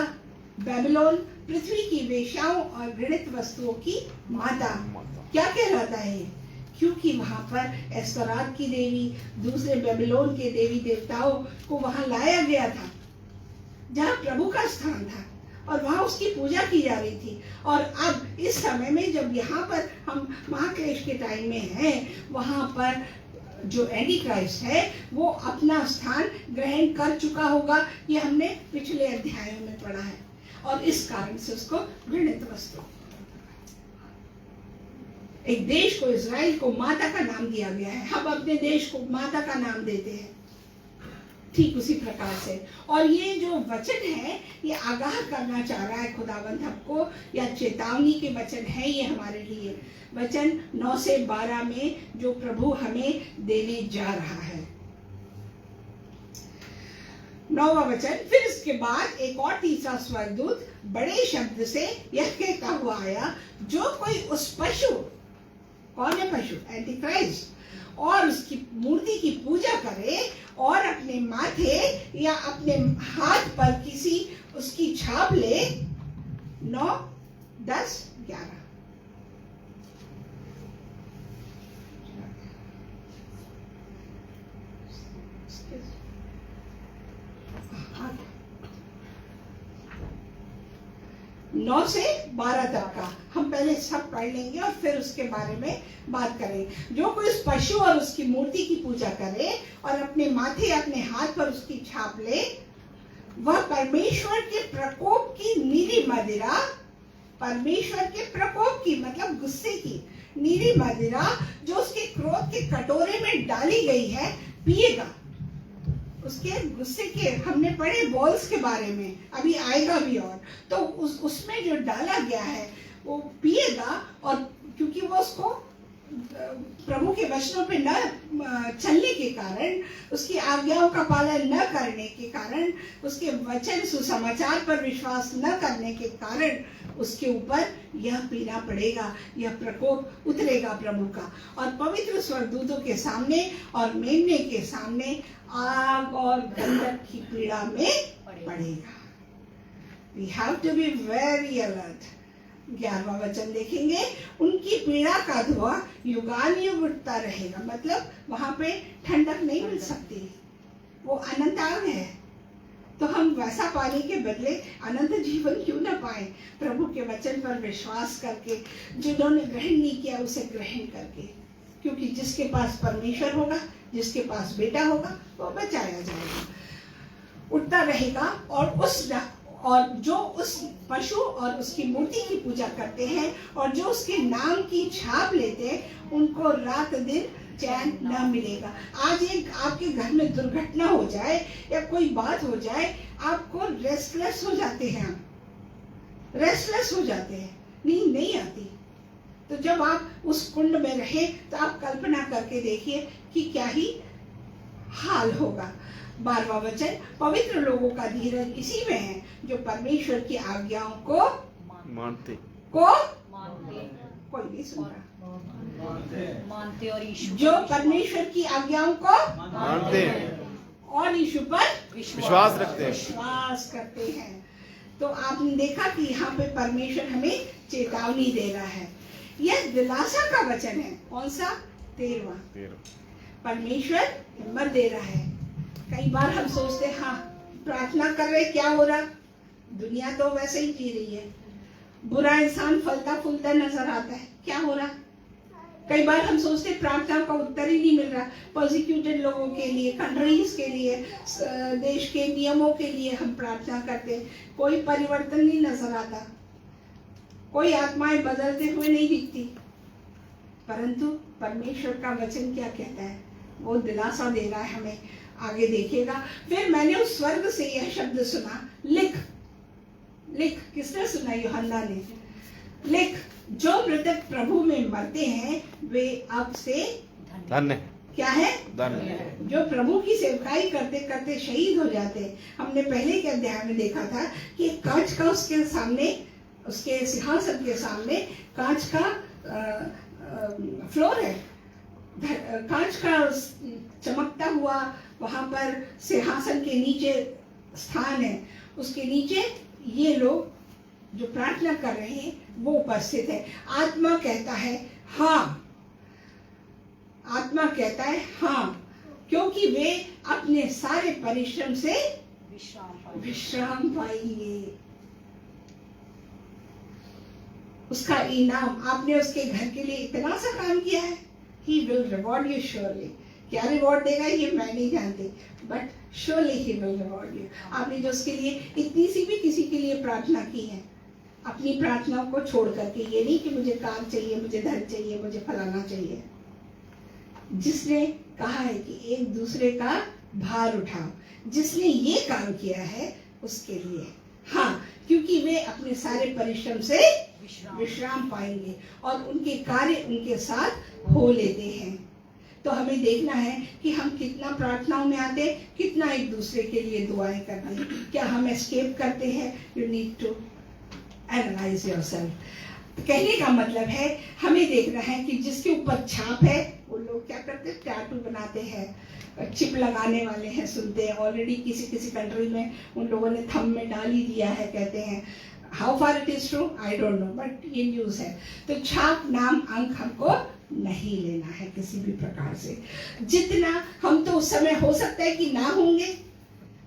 बेबीलोन, पृथ्वी की वेश्याओं और घृणित वस्तुओं की माता। क्या कह रहा था ये? क्योंकि वहां पर एस्तरात की देवी, दूसरे बेबीलोन के देवी देवताओं को वहां लाया गया था जहां प्रभु का स्थान था और वहां उसकी पूजा की जा रही थी। और अब इस समय में जब यहाँ पर हम महाक्लेश के टाइम में हैं, वहां पर जो एंटी क्राइस्ट है वो अपना स्थान ग्रहण कर चुका होगा। ये हमने पिछले अध्यायों में पढ़ा है और इस कारण से उसको घृणित वस्तु, एक देश को, इजराइल को माता का नाम दिया गया है। हम अपने देश को माता का नाम देते हैं, ठीक उसी प्रकार से। और ये जो वचन है ये आगाह करना चाह रहा है खुदावंद हमको, या चेतावनी के वचन है ये हमारे लिए। वचन 9 से 12 में जो प्रभु हमें देने जा रहा है। 9वां वचन, फिर इसके बाद एक और तीसरा स्वर्गदूत बड़े शब्द से यह कहता हुआ आया, जो कोई उस पशु, कौन है पशु? एंटी क्राइस्ट, और उसकी मूर्ति की पूजा करे और अपने माथे या अपने हाथ पर किसी उसकी छाप ले। 9, 10, 11 9 से 12 तक का हम पहले सब पढ़ लेंगे और फिर उसके बारे में बात करें। जो कोई उस पशु और उसकी मूर्ति की पूजा करे और अपने माथे अपने हाथ पर उसकी छाप ले, वह परमेश्वर के प्रकोप की नीली मदिरा, परमेश्वर के प्रकोप की मतलब गुस्से की नीली मदिरा जो उसके क्रोध के कटोरे में डाली गई है, पिएगा। उसके गुस्से के हमने पढ़े बॉल्स के बारे में, अभी आएगा भी। और तो उसमें जो डाला गया है वो पिएगा, और क्योंकि वो उसको प्रभु के वचनों पे न चलने के कारण, उसकी आज्ञाओं का पालन न करने के कारण, उसके वचन सुसमाचार पर विश्वास न करने के कारण उसके ऊपर यह पीना पड़ेगा, यह प्रकोप उतरेगा प्रभु का, और पवित्र स्वर्गदूतों के सामने और मेमने के सामने आग और गंधक की पीड़ा में पड़ेगा। We have to be very alert. 11वां वचन देखेंगे, उनकी पीड़ा का धुआं युगानुयुग उठता रहेगा। मतलब वहां पे ठंडक नहीं मिल सकती, वो अनंताग है। तो हम वैसा पाने के बदले अनंत जीवन क्यों न पाए, प्रभु के वचन पर विश्वास करके, जिन्होंने ग्रहण नहीं किया उसे ग्रहण करके। क्योंकि जिसके पास परमेश्वर होगा, जिसके पास बेटा होगा, वो बचाया जाएगा, उठता रहेगा। और जो उस पशु और उसकी मूर्ति की पूजा करते हैं और जो उसके नाम की छाप लेते हैं, उनको रात दिन चैन न मिलेगा। आज एक आपके घर में दुर्घटना हो जाए या कोई बात हो जाए, आपको रेस्टलेस हो जाते हैं, रेस्टलेस हो जाते हैं, नींद नहीं आती। तो जब आप उस कुंड में रहे तो आप कल्पना करके देखिए कि क्या ही हाल होगा। 12वां वचन, पवित्र लोगों का धीरज इसी में है जो परमेश्वर की आज्ञाओं को मानते कोई नहीं सुन रहा, मानते और यीशु जो परमेश्वर की आज्ञाओं को मानते हैं और यीशु पर विश्वास रखते हैं। विश्वास करते हैं। तो आपने देखा कि यहाँ पे परमेश्वर हमें चेतावनी दे रहा है। यह दिलासा का वचन है। कौन सा? 13वां। परमेश्वर हिम्मत दे रहा है। कई बार हम सोचते हैं, हाँ प्रार्थना कर रहे, क्या हो रहा, दुनिया तो वैसे ही जी रही है, बुरा इंसान फलता फूलता नजर आता है, क्या हो रहा। कई बार हम सोचते प्रार्थना का उत्तर ही नहीं मिल रहा। प्रोसिक्यूटेड लोगों के लिए, कंट्रीज के लिए, देश के नियमों के लिए हम प्रार्थना करते, कोई परिवर्तन नहीं नजर आता, कोई आत्माएं बदलते हुए नहीं दिखती। परंतु परमेश्वर का वचन क्या कहता है? वो दिलासा दे रहा है हमें। आगे देखिएगा, फिर मैंने उस स्वर्ग से यह शब्द सुना, लिख। लिख किसने सुना? यूहन्ना ने। लिख, जो मृतक प्रभु में मरते हैं वे अब से धन्य क्या है? धन्य। जो प्रभु की सेवकाई करते करते शहीद हो जाते हैं। हमने पहले के अध्याय में देखा था कि कांच का उसके सामने, उसके सिंहासन के सामने कांच का फ्लोर है, कांच का चमकता हुआ वहां पर सिंहासन के नीचे स्थान है, उसके नीचे ये लोग जो प्रार्थना कर रहे हैं वो उपस्थित है। आत्मा कहता है हाँ, आत्मा कहता है हाँ, क्योंकि वे अपने सारे परिश्रम से विश्राम पाएंगे। उसका इनाम, आपने उसके घर के लिए इतना सा काम किया है, He will reward you surely। क्या रिवॉर्ड देगा ये मैं नहीं जानती, but surely He will reward you। आपने जो उसके लिए इतनी सी भी किसी के लिए प्रार्थना की है, अपनी प्रार्थनाओं को छोड़ करके, ये नहीं कि मुझे कार चाहिए, मुझे धन चाहिए, मुझे फलाना चाहिए। जिसने कहा है कि एक दूसरे का भार उठाओ, जिसने ये काम किया है उसके लिए हाँ, क्योंकि वे अपने सारे परिश्रम से विश्राम पाएंगे और उनके कार्य उनके साथ हो लेते हैं। तो हमें देखना है कि हम कितना प्रार्थनाओं में आते, कितना एक दूसरे के लिए दुआएं करते हैं। क्या हम एस्केप करते हैं? You need to analyse yourself. कहने का मतलब है हमें देखना है कि जिसके ऊपर छाप है वो लोग क्या करते हैं? टैटू बनाते हैं, चिप लगाने वाले हैं, सुनते हैं। ऑलरेडी किसी किसी कंट्री में उन लोगों ने थंब में डाल ही दिया है, कहते हैं। How far it is true I don't know, but ये न्यूज है। तो छाप, नाम, अंक हमको नहीं लेना है किसी भी प्रकार से। जितना हम तो उस समय हो सकता है कि ना होंगे,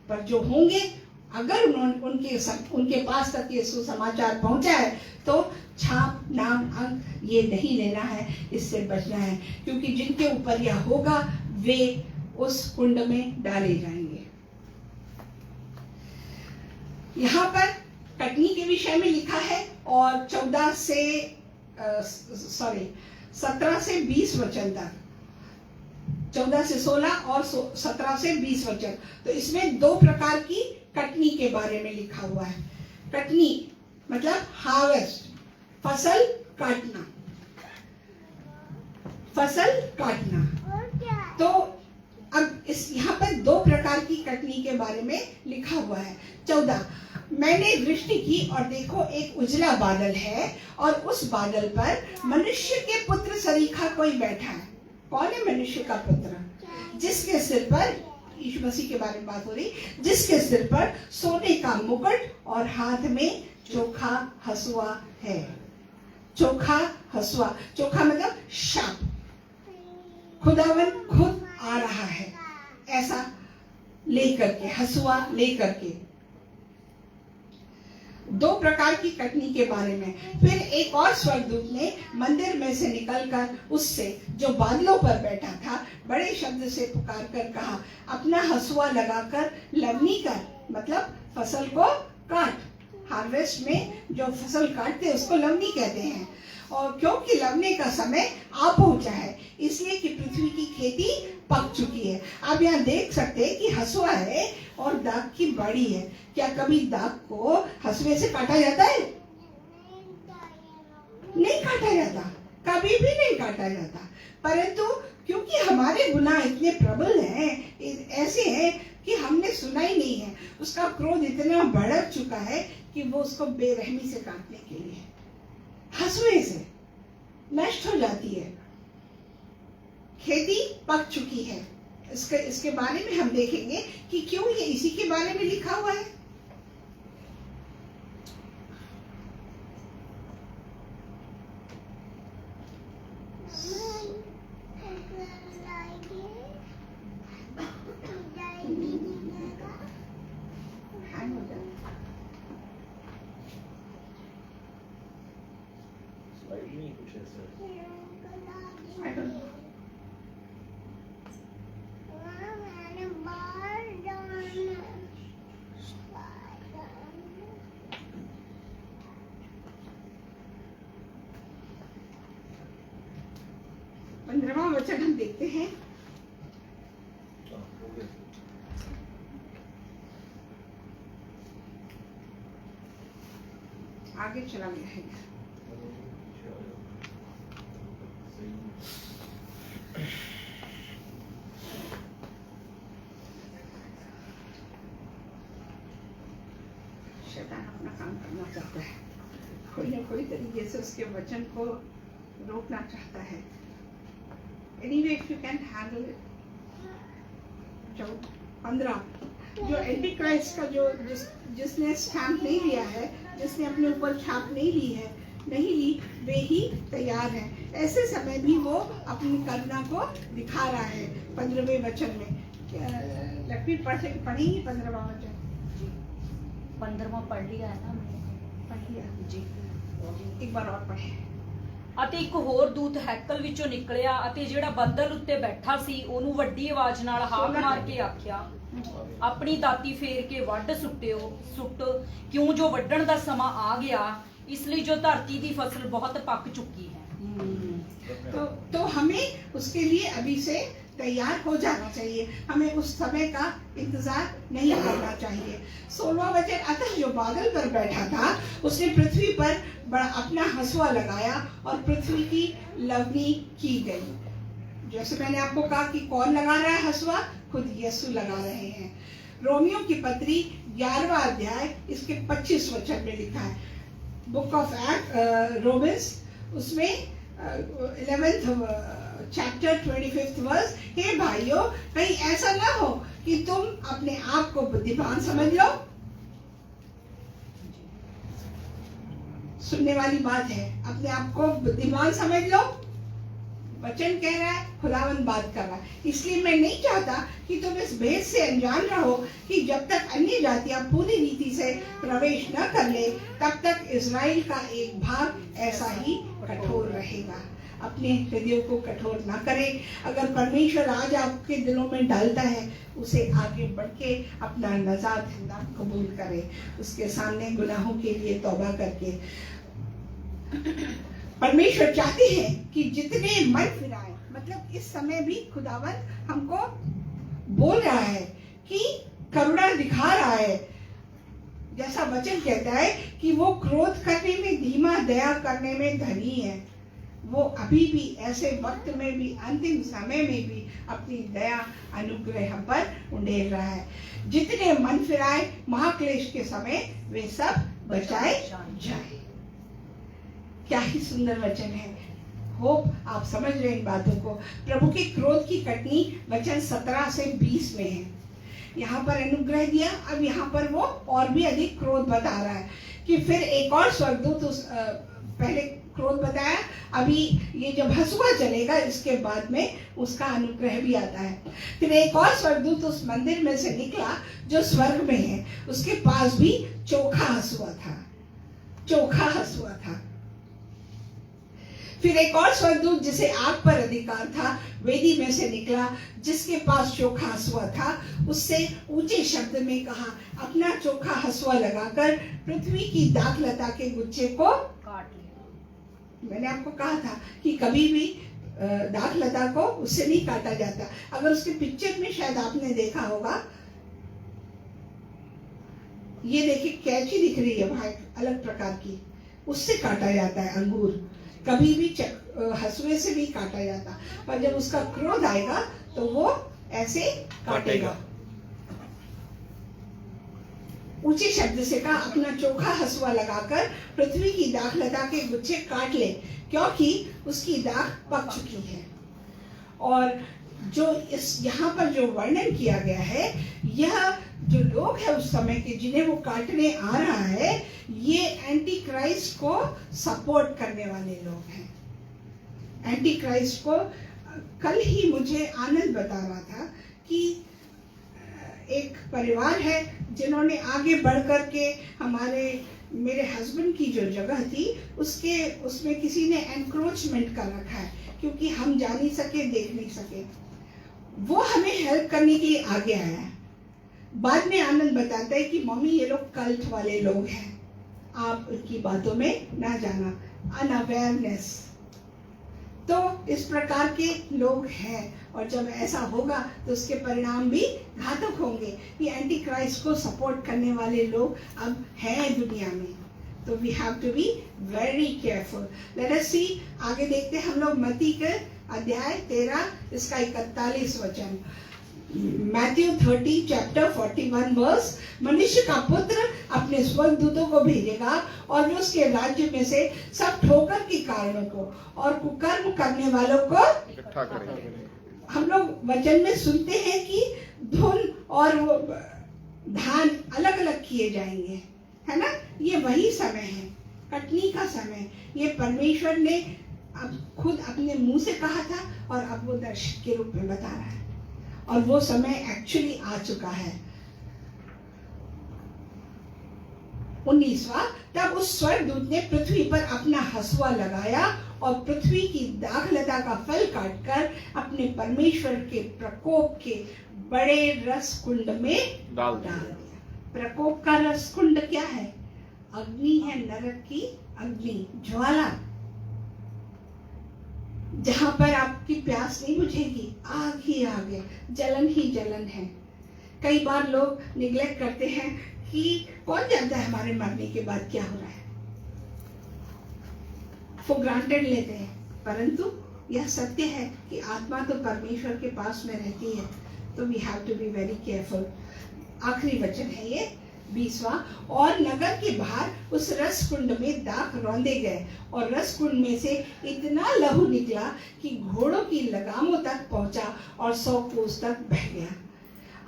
पर जो होंगे अगर उनके पास तक ये सुसमाचार पहुंचा है तो छाप, नाम, अंक ये नहीं लेना है, इससे बचना है। क्योंकि जिनके ऊपर यह होगा वे उस कुंड में डाले जाएंगे। यहाँ पर कटनी के विषय में लिखा है और 17 से 20 वचन तक, 14 से 16 और 17 से 20 वचन। तो इसमें दो प्रकार की कटनी के बारे में लिखा हुआ है। कटनी मतलब हार्वेस्ट, फसल काटना। फसल काटना। तो अब इस यहाँ पर 2 प्रकार की कटनी के बारे में लिखा हुआ है। 14, मैंने दृष्टि की और देखो एक उजला बादल है और उस बादल पर मनुष्य के पुत्र सरीखा कोई बैठा है। कौन है मनुष्य का पुत्र? जिसके सिर पर, यीशु मसीह के बारे में बात हो रही, जिसके सिर पर सोने का मुकुट और हाथ में चोखा हसुआ है। चोखा हसुआ, चोखा मतलब शाप। खुदावन खुद आ रहा है ऐसा लेकर के, हसुआ लेकर के। 2 प्रकार की कटनी के बारे में। फिर एक और स्वर्गदूत ने मंदिर में से निकलकर उससे जो बादलों पर बैठा था बड़े शब्द से पुकार कर कहा, अपना हसुआ लगाकर लवनी कर, मतलब फसल को काट। हार्वेस्ट में जो फसल काटते हैं उसको लवनी कहते हैं। और क्योंकि लवने का समय आ पहुंचा है, इसलिए कि पृथ्वी की खेती पक चुकी है। आप यहाँ देख सकते हैं कि हसुआ है और दाग की बाड़ी है। क्या कभी दाग को हसुए से काटा जाता है? नहीं काटा जाता, कभी भी नहीं काटा जाता। परंतु क्योंकि हमारे गुनाह इतने प्रबल हैं, ऐसे हैं कि हमने सुना ही नहीं है, उसका क्रोध इतना भड़क चुका है कि वो उसको बेरहमी से काटने के लिए हसुए से नष्ट हो जाती है। खेती पक चुकी है। इसके बारे में हम देखेंगे कि क्यों ये इसी के बारे में लिखा हुआ है। I don't know. पंद्रहवां वचन हम देखते हैं। आगे चला गया है। शैतान अपना काम करना चाहता है, कोई ना कोई तरीके से उसके वचन को रोकना चाहता है। Anyway, if you can handle it. 15, जो एंटी क्राइस्ट का जो जिसने स्टैम्प नहीं लिया है, जिसने अपने ऊपर छाप नहीं ली, वे ही तैयार हैं। ऐसे समय भी वो अपनी करुणा को दिखा रहा है। 15वें वचन में लक्ष्मी पढ़ेंगी 15वां वचन। 15वां पढ़ लिया है ना? पढ़ लिया जी। एक बार और पढ़े। ਅਤੇ ਇੱਕ ਹੋਰ ਦੂਤ ਹੈਕਲ ਵਿੱਚੋਂ ਨਿਕਲਿਆ ਅਤੇ ਜਿਹੜਾ ਬੱਦਲ ਉੱਤੇ ਬੈਠਾ ਸੀ ਉਹਨੂੰ ਵੱਡੀ ਆਵਾਜ਼ ਨਾਲ ਹਾਕ ਮਾਰ ਕੇ ਆਖਿਆ, ਆਪਣੀ ਦਾਤੀ ਫੇਰ ਕੇ ਵੱਢ ਸੁੱਟ ਕਿਉਂ ਜੋ ਵੱਢਣ ਦਾ ਸਮਾਂ ਆ ਗਿਆ, ਇਸ ਲਈ ਜੋ ਧਰਤੀ ਦੀ ਫਸਲ ਬਹੁਤ ਪੱਕ ਚੁੱਕੀ ਹੈ। तो हमें उसके लिए अभी से तैयार हो जाना चाहिए। हमें उस समय का इंतजार नहीं करना चाहिए। 16वां वचन, अतः जो बादल पर बैठा था उसने पृथ्वी पर बड़ा अपना हसुआ लगाया और पृथ्वी की लवनी की गई। जैसे मैंने आपको कहा कि कौन लगा रहा है हसुआ? खुद यीशु लगा रहे हैं। रोमियो की पत्री 11वां अध्याय इसके 25 वचन में लिखा है। बुक ऑफ रोमन्स उसमें 11th चैप्टर 25th वर्स, हे भाइयों, कहीं ऐसा ना हो कि तुम अपने आप को बुद्धिमान समझ लो। सुनने वाली बात है, अपने आप को बुद्धिमान समझ लो। वचन कह रहा है, खुदावंद बात कर रहा है। इसलिए मैं नहीं चाहता कि तुम इस भेद से अनजान रहो कि जब तक अन्य जातियां पूरी रीति से प्रवेश न कर ले, तब तक इजराइल का एक भाग ऐसा ही कठोर रहेगा। अपने हृदयों को कठोर ना करें। अगर परमेश्वर आज आपके दिलों में डालता है, उसे आगे बढ़ के अपना नजात कबूल करें, उसके सामने गुनाहों के लिए तौबा करके। परमेश्वर चाहते हैं कि जितने मन फिराए, मतलब इस समय भी खुदावन हमको बोल रहा है कि करुणा दिखा रहा है। जैसा वचन कहता है कि वो क्रोध करने में धीमा, दया करने में धनी है। वो अभी भी ऐसे वक्त में भी, अंतिम समय में भी अपनी दया अनुग्रह हम पर उंडेल रहा है। जितने मन फिराए महाक्लेश के समय वे सब बचाए जाए। क्या ही सुंदर वचन है। होप आप समझ रहे हैं इन बातों को। प्रभु के क्रोध की कटनी वचन 17 से 20 में है। यहाँ पर अनुग्रह दिया, अब यहाँ पर वो और भी अधिक क्रोध बता रहा है कि फिर एक और स्वर्गदूत पहले क्रोध बताया, अभी ये जब हंसुआ चलेगा इसके बाद में उसका अनुग्रह भी आता है। फिर एक और स्वर्गदूत उस मंदिर में से निकला जो स्वर्ग में है, उसके पास भी चोखा हंसुआ था, चोखा हंसुआ था। फिर एक और स्वर्गदूत जिसे आग पर अधिकार था वेदी में से निकला, जिसके पास चोखा हंसुआ था। उससे ऊंचे शब्द में कहा, अपना चोखा हंसुआ लगाकर पृथ्वी की दाखलता के गुच्छे को काट लिया। मैंने आपको कहा था कि कभी भी दाखलता को उससे नहीं काटा जाता। अगर उसके पिक्चर में शायद आपने देखा होगा, ये देखिए कैंची दिख रही है वहां अलग प्रकार की, उससे काटा जाता है अंगूर। कभी भी हंसुए से नहीं काटा जाता, पर जब उसका क्रोध आएगा तो वो ऐसे काटेगा। ऊंचे शब्द से कहा, अपना चोखा हंसुआ लगाकर पृथ्वी की दाखलता के गुच्छे काट ले, क्योंकि उसकी दाख पक चुकी है। और जो इस यहाँ पर जो वर्णन किया गया है, यह जो लोग हैं उस समय के जिन्हें वो काटने आ रहा है, ये एंटी क्राइस्ट को सपोर्ट करने वाले लोग हैं। एंटी क्राइस्ट को कल ही मुझे आनंद बता रहा था कि एक परिवार है जिन्होंने आगे बढ़ कर के मेरे हस्बैंड की जो जगह थी उसमें किसी ने एनक्रोचमेंट कर रखा है, क्योंकि हम जा नहीं सके, देख नहीं सके। वो हमें हेल्प करने के लिए आगे आया है। बाद में आनंद बताता है कि मम्मी ये लोग कल्ट वाले लोग हैं, आप उनकी बातों में ना जाना, अनअवेयरनेस। तो इस प्रकार के लोग हैं, और जब ऐसा होगा तो उसके परिणाम भी घातक होंगे। ये एंटी क्राइस्ट को सपोर्ट करने वाले लोग अब हैं दुनिया में, तो we have to be very careful. Let us see, आगे देखते हैं हम लोग मत्ती के अध्याय 13 इसका 41 वचन। मैथ्यू 30 चैप्टर 41 वर्स, मनुष्य का पुत्र अपने स्वर्गदूतों को भेजेगा और वे उसके राज्य में से सब ठोकर के कारणों को और कुकर्म करने वालों को इकट्ठा करेंगे। हम लोग वचन में सुनते हैं कि धुन और वो धान अलग अलग किए जाएंगे, है ना। ये वही समय है, कटनी का समय। ये परमेश्वर ने अब खुद अपने मुंह से कहा था और अब वो दर्शन के रूप में बता रहा है, और वो समय एक्चुअली आ चुका है। 19वां, तब उस स्वर्गदूत ने पृथ्वी पर अपना हंसुआ लगाया और पृथ्वी की दाखलता का फल काटकर अपने परमेश्वर के प्रकोप के बड़े रस कुंड में डाल दिया। प्रकोप का रस कुंड क्या है? अग्नि है, नरक की अग्नि, ज्वाला, जहां पर आपकी प्यास नहीं बुझेगी, आग ही आग है, जलन ही जलन है। कई बार लोग निग्लेक्ट करते हैं कि कौन जानता है हमारे मरने के बाद क्या हो रहा है, फॉर ग्रांटेड लेते हैं। परंतु यह सत्य है कि आत्मा तो परमेश्वर के पास में रहती है, तो we have to be very careful. आखिरी वचन है ये 20वां, और नगर के बाहर उस रस कुंड में दाख रौंदे गए और रस कुंड में से इतना लहू निकला कि घोड़ों की लगामों तक पहुंचा और 100 कोस तक बह गया।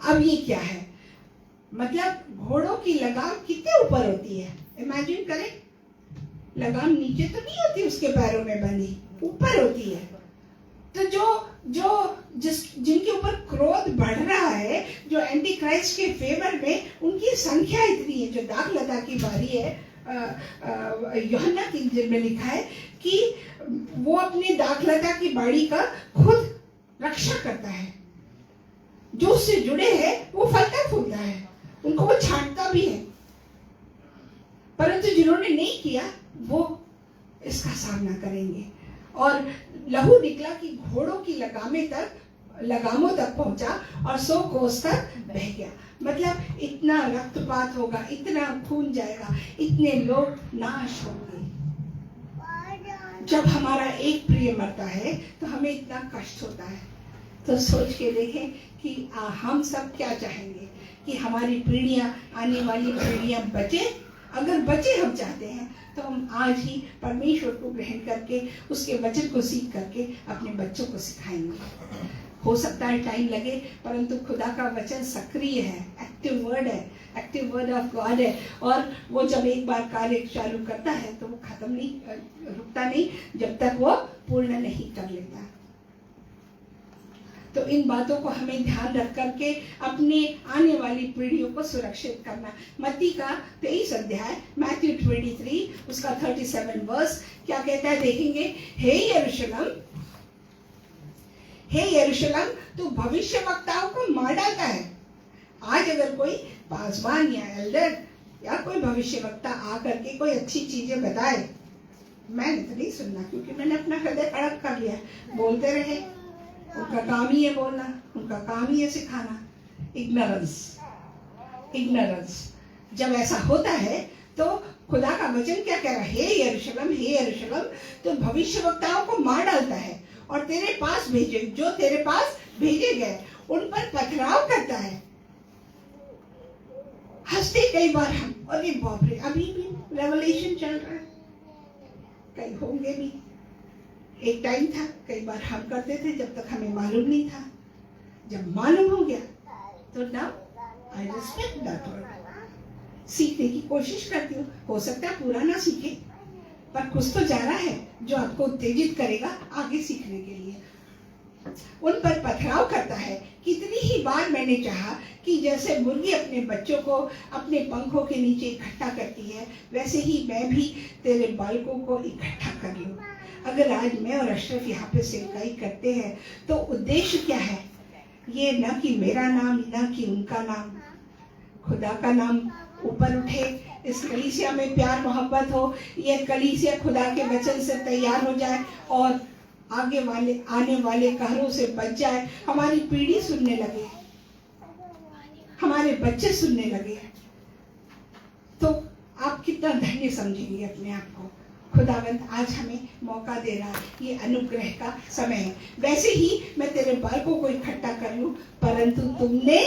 अब ये क्या है? मतलब घोड़ों की लगाम कितने ऊपर होती है, इमेजिन करें। लगाम नीचे तो नहीं होती उसके पैरों में बंधी, ऊपर होती है। तो जिनके ऊपर क्रोध बढ़ रहा है, जो एंटी क्राइस्ट के फेवर में, उनकी संख्या इतनी है। जो दाखलता की बारी है, यूहन्ना की इंजील में लिखा है कि वो अपनी दाखलता की बाड़ी का खुद रक्षा करता है। जो उससे जुड़े हैं वो फलता फूलता है, उनको वो छांटता भी है। परंतु जिन्होंने नहीं किया वो इसका सामना करेंगे। और लहू निकला कि घोड़ों की लगामों तक पहुंचा और 100 कोस तक बह गया। मतलब इतना रक्तपात होगा, इतना खून जाएगा, इतने लोग नाश होंगे। जब हमारा एक प्रिय मरता है तो हमें इतना कष्ट होता है। तो सोच के देखें कि हम सब क्या चाहेंगे कि हमारी पीढ़ियां, आने वाली पीढ़ियां बचे। अगर बचे हम चाहते हैं तो हम आज ही परमेश्वर को ग्रहण करके उसके वचन को सीख करके अपने बच्चों को सिखाएंगे। हो सकता है टाइम लगे, परंतु खुदा का वचन सक्रिय है, एक्टिव वर्ड है, एक्टिव वर्ड ऑफ गॉड है। और वो जब एक बार कार्य चालू करता है तो वो खत्म नहीं, रुकता नहीं जब तक वो पूर्ण नहीं कर लेता। तो इन बातों को हमें ध्यान रख करके अपने आने वाली पीढ़ियों को सुरक्षित करना। मत्ती का 23 अध्याय, मैथ्यू 23 उसका 37 वर्स क्या कहता है देखेंगे। हे यरूशलेम, हे यरूशलेम, तू भविष्य वक्ताओं को मार डालता है। आज अगर कोई पासवान या एल्डर या कोई भविष्य वक्ता आकर के कोई अच्छी चीजें बताए, मैंने तो नहीं सुनना, क्योंकि मैंने अपना हृदय कड़क कर लिया। बोलते रहे, उनका काम ही है बोलना, उनका काम ही है सिखाना। Ignorance, ignorance. जब ऐसा होता है तो खुदा का वचन क्या कह रहा है। हे यरूशलेम, हे यरूशलेम, तो भविष्यवक्ताओं को मार डालता है और तेरे पास भेजे, जो तेरे पास भेजे गए उन पर पथराव करता है। हंसते कई बार हम, अरे बाप रे, अभी भी रेवलेशन चल रहा है, कई होंगे भी। एक टाइम था, कई बार हम करते थे जब तक हमें मालूम नहीं था। जब मालूम हो गया तो now I respect that word. सीखने की कोशिश करती हूँ। हो सकता है पूरा ना सीखे, पर कुछ तो जा रहा है जो आपको उत्तेजित करेगा आगे सीखने के लिए। उन पर पथराव करता है। कितनी ही बार मैंने चाहा कि जैसे मुर्गी अपने बच्चों को अपने पंखों के नीचे इकट्ठा करती है, वैसे ही मैं भी तेरे बालकों को इकट्ठा कर लूं। अगर आज मैं और अशरफ यहाँ पे सेवकाई करते हैं तो उद्देश्य क्या है? ये न कि मेरा नाम, न कि उनका नाम, खुदा का नाम ऊपर उठे, इस कलीसिया में प्यार मोहब्बत हो, ये कलीसिया खुदा के वचन से तैयार हो जाए और आगे वाले आने वाले कहरों से बच जाए, हमारी पीढ़ी सुनने लगे, हमारे बच्चे सुनने लगे, तो आप कितना धन्य समझेंगे अपने आप को। खुदावंत आज हमें मौका दे रहा है, ये अनुग्रह का समय है। वैसे ही मैं तेरे बालकों को इकट्ठा कर लूं, परंतु तुमने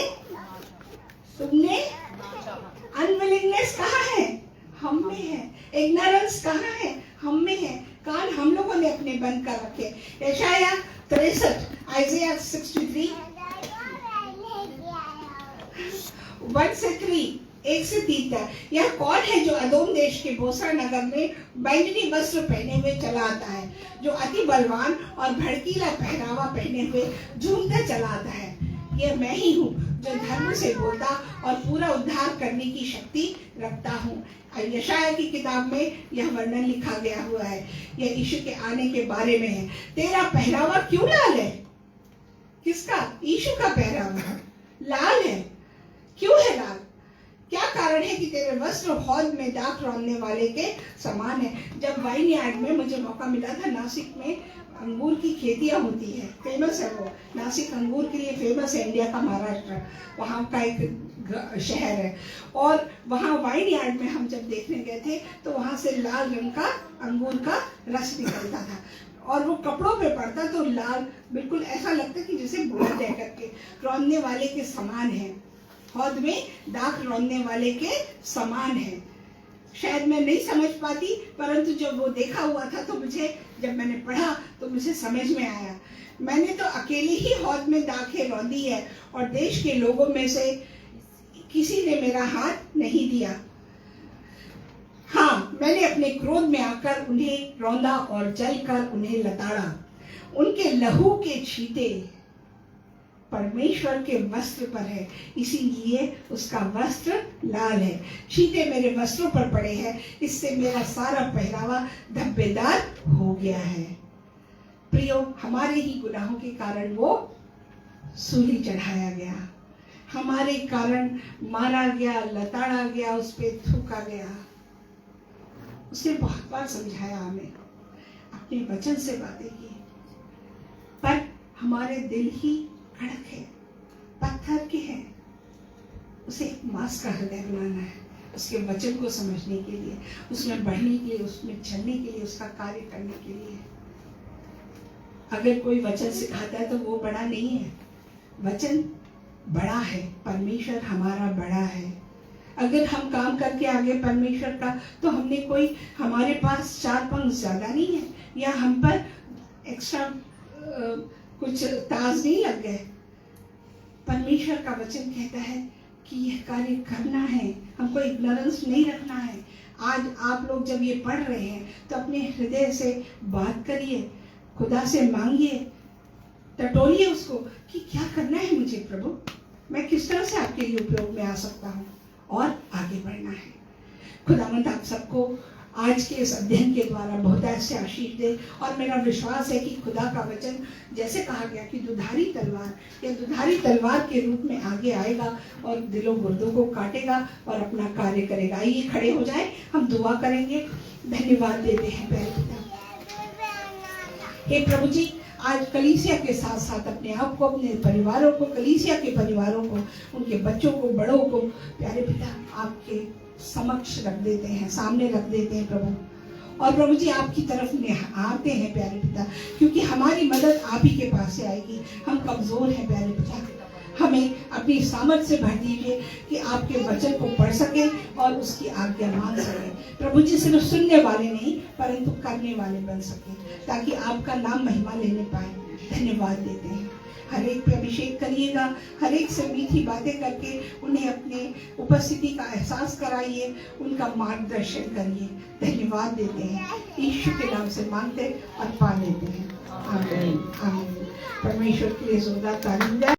अनविलिंगनेस कहाँ है? हम में है। इग्नोरेंस कहाँ है? हम में है। कान हम लोगों ने अपने बंद कर रखे। यशाया 63, आइज़ाया 63 1 से 3, 1 से 3 तक। यह कौन है जो अदोम देश के बोसरा नगर में बैंगनी वस्त्र पहने हुए चला आता है, जो अति बलवान और भड़कीला पहनावा पहने हुए झूमता चला आता है? यह मैं ही हूँ जो धर्म से बोलता और पूरा उद्धार करने की शक्ति रखता हूँ। यशाया की किताब में यह वर्णन लिखा गया हुआ है। यह यीशु के आने के बारे में है। तेरा पहरावा क्यों लाल है? किसका? यीशु का पहरावा लाल है। क्यों है लाल? क्या कारण है कि तेरे वस्त्र हौद में दाख रौंदने वाले के समान है? जब वाइन यार्ड में मुझे मौका मिला था, नासिक में अंगूर की खेतियां होती है, फेमस है वो। नासिक अंगूर के लिए फेमस है, इंडिया का महाराष्ट्र, वहाँ का एक शहर है। और वहाँ वाइन यार्ड में हम जब देखने गए थे तो वहाँ से लाल रंग का अंगूर का रस निकलता था और वो कपड़ों पे पड़ता तो लाल, बिल्कुल ऐसा लगता कि जैसे ब्लड है करके, रौंदने वाले के समान है, हौद में दाख रौंदने वाले के समान है। शायद मैं नहीं समझ पाती, परंतु जब वो देखा हुआ था तो मुझे, जब मैंने पढ़ा तो मुझे समझ में आया। मैंने तो अकेले ही हौद में दाखें रौंदी है और देश के लोगों में से किसी ने मेरा हाथ नहीं दिया। हाँ, मैंने अपने क्रोध में आकर उन्हें रौंदा और जलकर उन्हें लताड़ा। उनके लहू के छींटे परमेश्वर के वस्त्र पर है, इसीलिए उसका वस्त्र लाल है। छींटे मेरे वस्त्रों पर पड़े हैं, इससे मेरा सारा पहनावा धब्बेदार हो गया है। प्रियो, हमारे ही गुनाहों के कारण वो सूली चढ़ाया गया, हमारे कारण मारा गया, लताड़ा गया, उस पे थूका गया। उसने बहुत बार समझाया हमें, अपने वचन से बातें की, पर हमारे दिल ही कड़क है, पत्थर के हैं। उसे एक मांस का हृदय बनाना है। उसके वचन को समझने के लिए, उसमें बढ़ने के लिए, उसमें चलने के लिए, उसका कार्य करने के लिए। अगर कोई वचन सिखाता है तो वो बड़ा नहीं है, वचन बड़ा है, परमेश्वर हमारा बड़ा है। अगर हम काम करके आगे परमेश्वर का, तो हमने कोई, हमारे पास 4 पंख ज्यादा नहीं है, या हम पर एक्स्ट्रा कुछ ताज नहीं लग गए। परमेश्वर का वचन कहता है कि यह कार्य करना है, हमको इग्नोरेंस नहीं रखना है। आज आप लोग जब ये पढ़ रहे हैं तो अपने हृदय से बात करिए, खुदा से मांगिए, टटोलिए उसको कि क्या करना है मुझे प्रभु, मैं किस तरह से आपके लिए उपयोग में आ सकता हूँ और आगे बढ़ना है। खुदावंद आप सबको आज के इस अध्ययन के द्वारा बहुत ऐसे आशीष दे, और मेरा विश्वास है कि खुदा का वचन जैसे कहा गया कि दुधारी तलवार या दुधारी तलवार के रूप में आगे आएगा और दिलों गुर्दों को काटेगा और अपना कार्य करेगा। आइए खड़े हो जाए, हम दुआ करेंगे। धन्यवाद देते हैं प्यारे पिता। हे प्रभु जी, आज कलीसिया के साथ साथ अपने आप को, अपने परिवारों को, कलीसिया के परिवारों को, उनके बच्चों को, बड़ों को प्यारे पिता आपके समक्ष रख देते हैं, सामने रख देते हैं प्रभु। और प्रभु जी आपकी तरफ आते हैं प्यारे पिता, क्योंकि हमारी मदद आप ही के पास से आएगी। हम कमजोर हैं प्यारे पिता, हमें अपनी सामर्थ से भर दीजिए कि आपके वचन को पढ़ सके और उसकी आज्ञा मान सके। प्रभु जी सिर्फ सुनने वाले नहीं परंतु करने वाले बन सके, ताकि आपका नाम महिमा लेने पाए। धन्यवाद देते हैं। हर एक पे अभिषेक करिएगा, हर एक से मीठी बातें करके उन्हें अपने उपस्थिति का एहसास कराइए, उनका मार्गदर्शन करिए। धन्यवाद देते हैं, यीशु के नाम से मांगते और पा लेते हैं। आमीन आमीन। परमेश्वर के लिए जोरदार ताली।